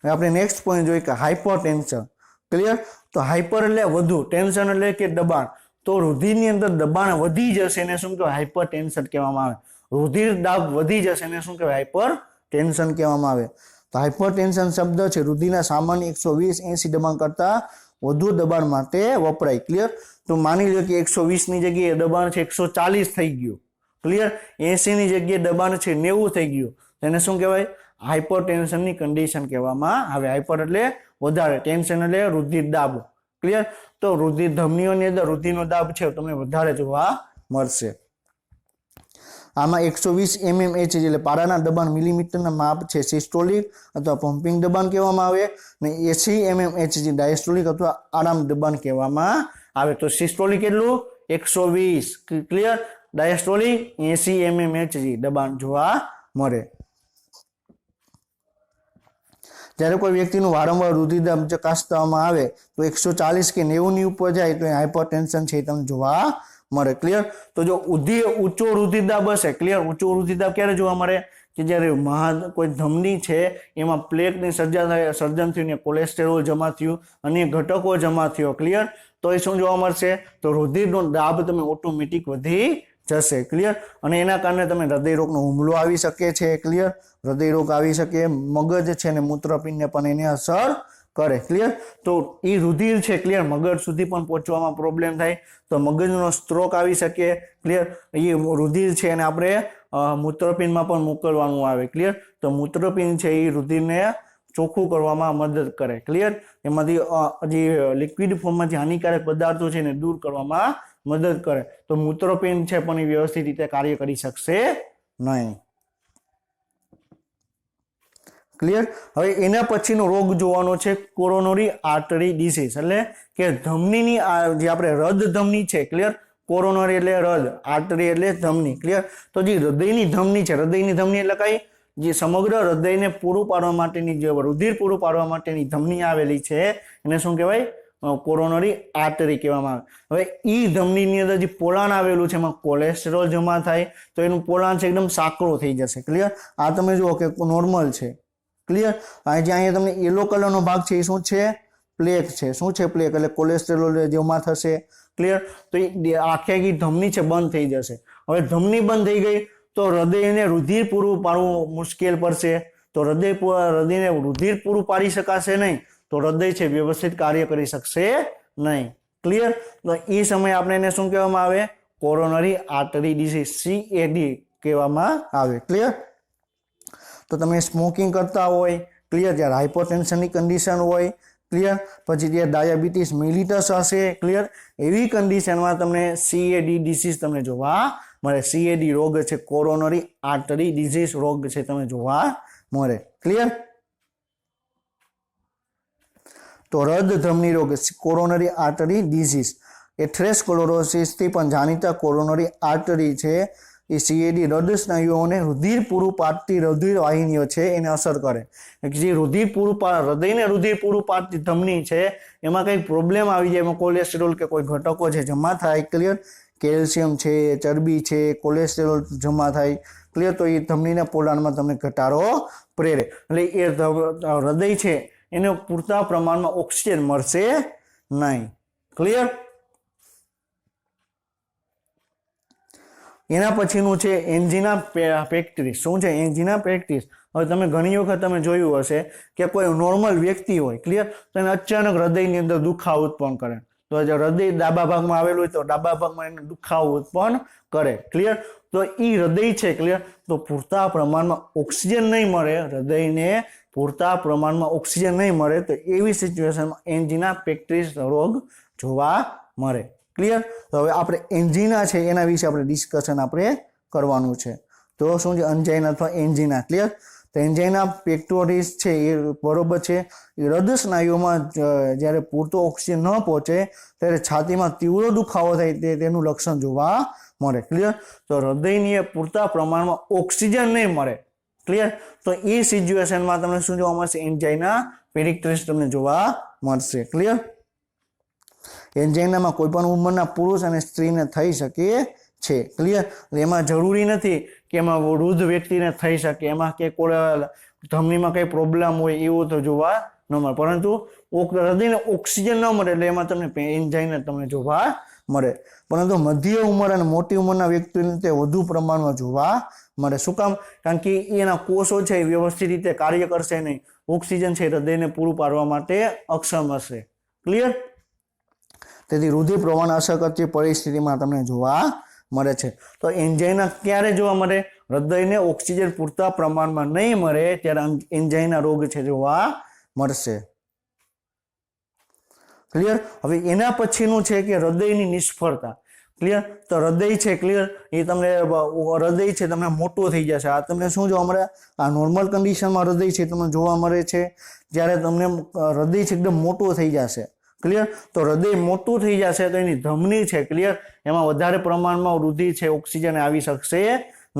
આપણે નેક્સ્ટ પોઈન્ટ જોઈએ કે હાઇપરટેન્શન. ક્લિયર? તો હાઇપર એટલે વધુ, ટેન્શન એટલે કે દબાણ. તો રુધિરની અંદર દબાણ વધી જશે એને શું કહેવાય? હાઇપરટેન્શન કહેવામાં આવે. રુધિર દાબ વધી જશે એને શું કહેવાય? હાઇપરટેન્શન કહેવામાં આવે. તો હાઇપરટેન્શન શબ્દ છે રુધિરના સામાન્ય 120-80 દબાણ કરતા વધુ દબાણ માટે વપરાય. ક્લિયર? તો માની લો કે 120 ની જગ્યાએ દબાણ છે 140 થઈ ગયું. ક્લિયર? 80 ની જગ્યાએ દબાણ છે 90 થઈ ગયું. તેને શું કહેવાય? હાઇપરટેન્શનની કન્ડિશન કહેવામાં આવે. હાઇપર એટલે વધારે, ટેન્શન એટલે રુધિર દાબ. ક્લિયર? તો રુધિર ધમનીઓની અંદર રુધિરનો દાબ છે તમને વધારે જોવા મળશે. આમાં 120 mmHg એટલે પારાના દબાણ મિલીમીટરના માપ છે સિસ્ટોલિક અથવા પમ્પિંગ દબાણ કહેવામાં આવે, અને 80 mmHg ડાયસ્ટોલિક અથવા આરામ દબાણ કહેવામાં આવે. તો સિસ્ટોલિક કેટલું? 120. ક્લિયર? ડાયસ્ટોલિક 80 mmHg દબાણ જોવા મળે. જ્યારે કોઈ વ્યક્તિનું વારંવાર રુધિરદાબ ચકાસવામાં આવે તો 140 કે 90 ની ઉપર જાય તો હાઇપરટેન્શન છે તમને જોવા મળે. ક્લિયર? તો જો ઊંચો રુધિરદાબ હશે, ક્લિયર, ઊંચો રુધિરદાબ ક્યારે જોવા મળે? કે જ્યારે કોઈ ધમની છે એમાં પ્લેકની સર્જન થયું ને કોલેસ્ટેરોલ જમા થયું અને ઘટકો જમા થયો. ક્લિયર? તો એ શું જોવા મળશે? તો રુધિરનો દાબ તમે ઓટોમેટિક વધી જશે. ક્લિયર? અને એના કારણે તમે હૃદયરોગનો હુમલો આવી શકે છે. ક્લિયર? હૃદયરોગ આવી શકે, મગજ છે ને મૂત્રપિંડને પણ એને અસર કરે. ક્લિયર? તો એ રુધિર છે, ક્લિયર, મગજ સુધી પણ પહોંચવામાં પ્રોબ્લેમ થાય તો મગજનો સ્ટ્રોક આવી શકે. ક્લિયર? એ રુધિર છે એને આપણે મૂત્રપિંડમાં પણ મોકલવાનું આવે. ક્લિયર? તો મૂત્રપિંડ છે એ રુધિરને ચોખ્ખું કરવામાં મદદ કરે. ક્લિયર? એમાંથી જે લિક્વિડ ફોર્મમાં જે હાનિકારક પદાર્થો છે એને દૂર કરવામાં મદદ કરે. તો મૂત્રપિંડ છે પણ એ વ્યવસ્થિત રીતે કાર્ય કરી શકશે નહીં. ક્લિયર? હવે એના પછીનો રોગ જોવાનો છે કોરોનરી આર્ટરી ડિસીઝ, એટલે કે ધમનીની જે આપણે હૃદ ધમની છે. ક્લિયર? કોરોનરી એટલે હૃદ, આર્ટરી એટલે ધમની. ક્લિયર? તો જે હૃદયની ધમની છે, હૃદયની ધમની એટલે કઈ? જે સમગ્ર હૃદયને પૂરું પાડવા માટેની જે રુધિર પૂરું પાડવા માટેની ધમની આવેલી છે એને શું કહેવાય? કોરોનરી આર્ટરી કહેવામાં આવે. હવે ઈ ધમનીની અંદર જે પોલાણ આવેલું છે એમાં કોલેસ્ટ્રોલ જમા થાય તો એનું પોલાણ છે એકદમ સાંકડો થઈ જશે. ક્લિયર? આ તમે જુઓ કે નોર્મલ છે. ક્લિયર? જે અહીંયા તમને યલો કલરનો ભાગ છે એ શું છે? પ્લેક છે. શું છે પ્લેક? એટલે કોલેસ્ટ્રોલ જમા થશે. ક્લિયર? તો એ આખી ધમની છે બંધ થઈ જશે. હવે ધમની બંધ થઈ ગઈ તો હૃદયને રુધિર પૂરું પાડવું મુશ્કેલ પડશે. તો હૃદયને રુધિર પૂરું પાડી શકાશે નહીં તો હૃદય છે વ્યવસ્થિત કાર્ય કરી શકશે નહીં. ક્લિયર? તો એ સમયે આપણે એને શું કહેવામાં આવે? કોરોનરી આર્ટરી ડિસીઝ CAD કહેવામાં આવે. ક્લિયર? તો તમે સ્મોકિંગ કરતા હોય, ક્લિયર, જ્યારે હાઇપરટેન્શનની કન્ડિશન હોય, ક્લિયર, પછી જે ડાયાબિટીસ મિલિટસ હશે, ક્લિયર, એવી કન્ડિશનમાં તમને CAD ડિસીઝ તમને જોવા મળે. CAD રોગ છે કોરોનરી આર્ટરી ડિસીઝ રોગ છે તમને જોવા મળે. ક્લિયર? તો રદ ધમની રોગ કોરોનરી આર્ટરી ડિસીઝ એથેરોસ્ક્લેરોસિસ થી પણ જાણીતા કોરોનરી આર્ટરી છે એ CAD હૃદય સ્નાયુઓને રુધિર પૂરું પાડતી રુધિર વાહિનીઓ છે એને અસર કરે. જે રુધિર પૂરું હૃદયને રુધિર પૂરું પાડતી ધમની છે એમાં કંઈક પ્રોબ્લેમ આવી જાય, એમાં કોલેસ્ટ્રોલ કે કોઈ ઘટકો છે જમા થાય, ક્લિયર, કેલ્શિયમ છે, ચરબી છે, કોલેસ્ટ્રોલ જમા થાય, ક્લિયર, તો એ ધમનીના પોલાણમાં તમને ઘટાડો પ્રેરે. એટલે એ હૃદય છે એને પૂરતા પ્રમાણમાં ઓક્સિજન મળશે નહીં. ક્લિયર? એના પછીનું છે એન્જિના પેક્ટરીસ. શું છે એન્જિના પેક્ટરીસ? હવે તમે ઘણી વખત તમે જોયું હશે કે કોઈ નોર્મલ વ્યક્તિ હોય, ક્લિયર, તો એને અચાનક હૃદયની અંદર દુખાવો ઉત્પન્ન કરે. તો જો હૃદય ડાબા ભાગમાં આવેલું હોય તો ડાબા ભાગમાં એને દુખાવો ઉત્પન્ન કરે. ક્લિયર? તો એ હૃદય છે, ક્લિયર, તો પૂરતા પ્રમાણમાં ઓક્સિજન નહીં મળે, હૃદયને પૂરતા પ્રમાણમાં ઓક્સિજન નહીં મળે તો એવી સિચ્યુએશનમાં એન્જિના પેક્ટરીસ રોગ જોવા મળે. ક્લિયર? તો હવે આપણે એન્જિના છે એના વિશે આપણે ડિસ્કશન આપણે કરવાનું છે. તો શું છે અંજાઇના અથવા એન્જિના? ક્લિયર? તો એન્જાઇના પેક્ટોરિસ છે એ બરોબર છે. એ હૃદય સ્નાયુઓમાં જ્યારે પૂરતો ઓક્સિજન ન પહોંચે ત્યારે છાતીમાં તીવ્ર દુખાવો થાય તેનું લક્ષણ જોવા મળે. ક્લિયર? તો હૃદયની પૂરતા પ્રમાણમાં ઓક્સિજન નહીં મળે, ક્લિયર, તો એ સિચ્યુએશનમાં તમને શું જોવા મળશે? એન્જાઇના પેક્ટોરિસ તમને જોવા મળશે. ક્લિયર? એન્જાઇનામાં કોઈ પણ ઉંમરના પુરુષ અને સ્ત્રીને થઈ શકે છે. ક્લિયર? એમાં જરૂરી નથી કે એમાં વૃદ્ધ વ્યક્તિને થઈ શકે, એમાં કે ધમનીમાં કઈ પ્રોબ્લેમ હોય એવું તો જોવા ન મળે, પરંતુ હૃદયને ઓક્સિજન ન મળે એટલે એમાં તમને એન્જાઇના તમને જોવા મળે. પરંતુ મધ્ય ઉંમર અને મોટી ઉંમરના વ્યક્તિને તે વધુ પ્રમાણમાં જોવા મળે. શું કામ? કારણ કે એના કોષો છે એ વ્યવસ્થિત રીતે કાર્ય કરશે નહીં, ઓક્સિજન છે હૃદયને પૂરું પાડવા માટે અક્ષમ હશે. ક્લિયર? તેથી રુધિર પ્રવાહને અસર કરતી પરિસ્થિતિમાં તમને જોવા મળે છે. તો એન્જાઇના ક્યારે જોવા મળે? હૃદયને ઓક્સિજન પૂરતા પ્રમાણમાં નહીં મળે ત્યારે એન્જાઇના રોગ છે જોવા મળશે. ક્લિયર? હવે એના પછીનું છે કે હૃદયની નિષ્ફળતા. ક્લિયર? તો હૃદય છે, ક્લિયર, એ તમને હૃદય છે તમને મોટું થઈ જશે. આ તમને શું જોવા મળે? આ નોર્મલ કન્ડિશનમાં હૃદય છે તમને જોવા મળે છે. જ્યારે તમને હૃદય છે એકદમ મોટું થઈ જશે, ક્લિયર, તો હૃદય મોટું થઈ જશે તો એની ધમની છે, ક્લિયર, એમાં વધારે પ્રમાણમાં રુધિર છે ઓક્સિજન આવી શકશે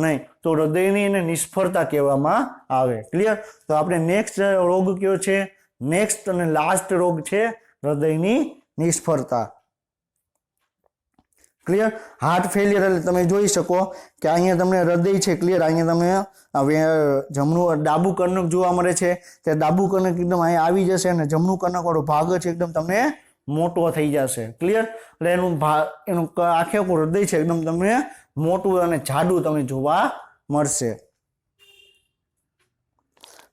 નહીં, તો હૃદયની એને નિષ્ફળતા કહેવામાં આવે. ક્લિયર? તો આપણે નેક્સ્ટ રોગ કયો છે? નેક્સ્ટ અને લાસ્ટ રોગ છે હૃદયની નિષ્ફળતા. ક્લિયર? હાર્ટ ફેલિયર એટલે તમે જોઈ શકો કે અહીંયા તમને હૃદય છે, ક્લિયર, અહીંયા તમે જમણું ડાબુ કર્ણક જોવા મળે છે, તે ડાબુ કર્ણક એકદમ અહીંયા આવી જશે અને જમણું કર્ણક વાળો ભાગ છે એકદમ તમને મોટો થઈ જશે. ક્લિયર? એટલે એનું આખે આખું હૃદય છે એકદમ તમને મોટું અને જાડું તમને જોવા મળશે.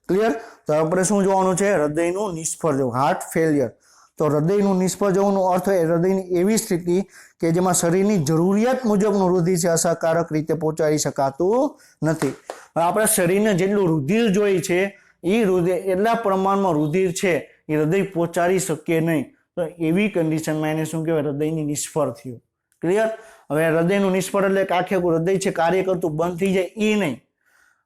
ક્લિયર? તો આપણે શું જોવાનું છે? હૃદયનું નિષ્ફળ જવું, હાર્ટ ફેલિયર. તો હૃદયનું નિષ્ફળ જવાનો અર્થ એ હૃદયની એવી સ્થિતિ કે જેમાં શરીરની જરૂરિયાત મુજબનું રુધિર છે અસરકારક રીતે પહોંચાડી શકાતું નથી. આપણા શરીરને જેટલું રુધિર જોઈએ છે એ રુધિર એટલા પ્રમાણમાં રુધિર છે એ હૃદય પહોંચાડી શકે નહીં. તો એવી કન્ડિશનમાં એને શું કહેવાય? હૃદયની નિષ્ફળ થયું. ક્લિયર? હવે હૃદયનું નિષ્ફળ એટલે કે આખે હૃદય છે કાર્ય કરતું બંધ થઈ જાય એ નહીં.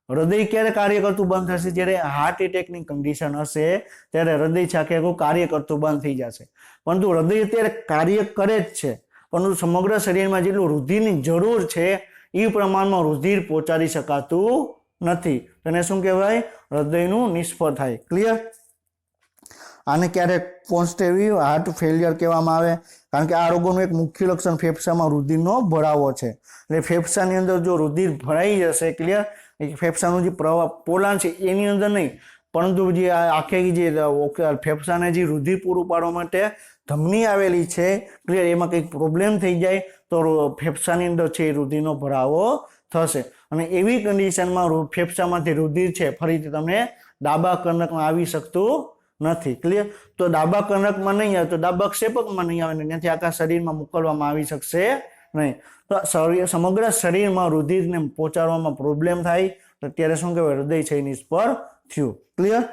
હૃદય ક્યારે કાર્ય કરતું બંધ થશે? જ્યારે હાર્ટ એટેકની કન્ડિશન હશે ત્યારે હૃદય છે આખે આખું કાર્ય કરતું બંધ થઈ જશે. પરંતુ હૃદય અત્યારે કાર્ય કરે જ છે, પરંતુ સમગ્ર શરીરમાં જેટલું રુધિરની જરૂર છે એ પ્રમાણમાં રુધિર પહોંચાડી શકાતું નથી, તેને શું કહેવાય? હૃદયનું નિષ્ફળ થાય. ક્લિયર? આને ક્યારેક કોન્સ્ટિટ્યુટિવ હાર્ટ ફેલિયર કહેવામાં આવે, કારણ કે આ રોગોનું એક મુખ્ય લક્ષણ ફેફસામાં રુધિરનો ભરાવો છે. એટલે ફેફસાની અંદર જો રુધિર ભરાઈ જશે, ક્લિયર, ફેફસાનું જે પ્રવાહ પોલાણ છે એની અંદર નહીં, પરંતુ જે આખી જે ફેફસાને જે રુધિર પૂરું પાડવા માટે ધમની આવેલી છે, ક્લિયર, એમાં કંઈક પ્રોબ્લેમ થઈ જાય તો ફેફસાની અંદર છે એ રુધિરનો ભરાવો થશે. અને એવી કન્ડિશનમાં ફેફસામાંથી રુધિર છે ફરીથી તમને ડાબા કર્ણકમાં આવી શકતું નથી. ક્લિયર? તો ડાબા કર્ણકમાં નહીં આવે તો ડાબા ક્ષેપકમાં નહીં આવે ને ત્યાંથી આખા શરીરમાં મોકલવામાં આવી શકશે નહીં. તો સમગ્ર શરીરમાં રુધિરને પહોંચાડવામાં પ્રોબ્લેમ થાય તો ત્યારે શું કહેવાય? હૃદય છે નિષ્ફળ થયું. ક્લિયર?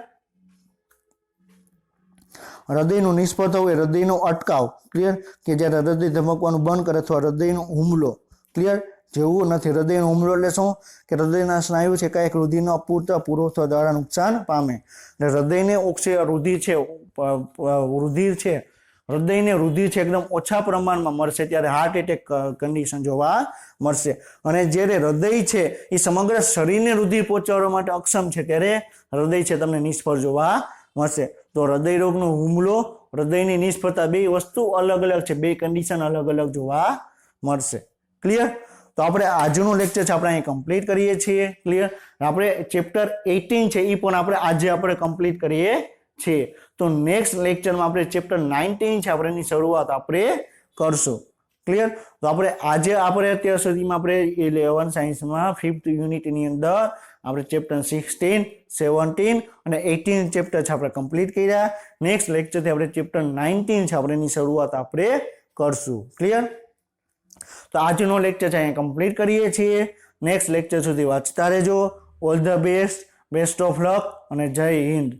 હૃદયનું નિષ્ફળ થવું એ હૃદયનો અટકાવ. ક્લિયર? કે જ્યારે હૃદય ધબકવાનું બંધ કરે અથવા હૃદયનો હુમલો. ક્લિયર? જેવું નથી. હૃદયનો હુમલો એટલે શું? કે હૃદયના સ્નાયુ છે કાંઈક રુધિરનો અપૂરતા પુરવઠા દ્વારા નુકસાન પામે. એટલે હૃદયને રુધિર છે એકદમ ઓછા પ્રમાણમાં મળશે ત્યારે હાર્ટ એટેક કન્ડિશન જોવા મળશે. અને જ્યારે હૃદય છે એ સમગ્ર શરીરને રુધિર પહોંચાડવા માટે અક્ષમ છે ત્યારે હૃદય છે તમને નિષ્ફળ જોવા મળશે. તો હૃદય રોગનો હુમલો, હૃદયની નિષ્ફળતા બે વસ્તુ અલગ અલગ છે, બે કન્ડિશન અલગ અલગ જોવા મળશે. ક્લિયર? તો આપણે આજનું લેક્ચર છે આપણે અહીં કમ્પ્લીટ કરીએ છીએ. ક્લિયર? આપણે ચેપ્ટર 18 છે એ પણ આજે આપણે કમ્પ્લીટ કરીએ છીએ. તો નેક્સ્ટ લેક્ચરમાં આપણે ચેપ્ટર 19 છે આપણે એની શરૂઆત આપણે કરશું. ક્લિયર? તો આપણે અત્યાર સુધીમાં આપણે 11 સાયન્સમાં 5th યુનિટની અંદર આપણે ચેપ્ટર 16, 17 અને 18 ચેપ્ટર છે આપણે કમ્પ્લીટ કર્યા. નેક્સ્ટ લેક્ચરથી આપણે ચેપ્ટર 19 છે આપણે એની શરૂઆત આપણે કરશું. ક્લિયર? તો આજનો લેક્ચર છે અહીંયા કમ્પ્લીટ કરીએ છીએ. નેક્સ્ટ લેક્ચર સુધી વાંચતા રહેજો. All the best of luck અને જય હિન્દ.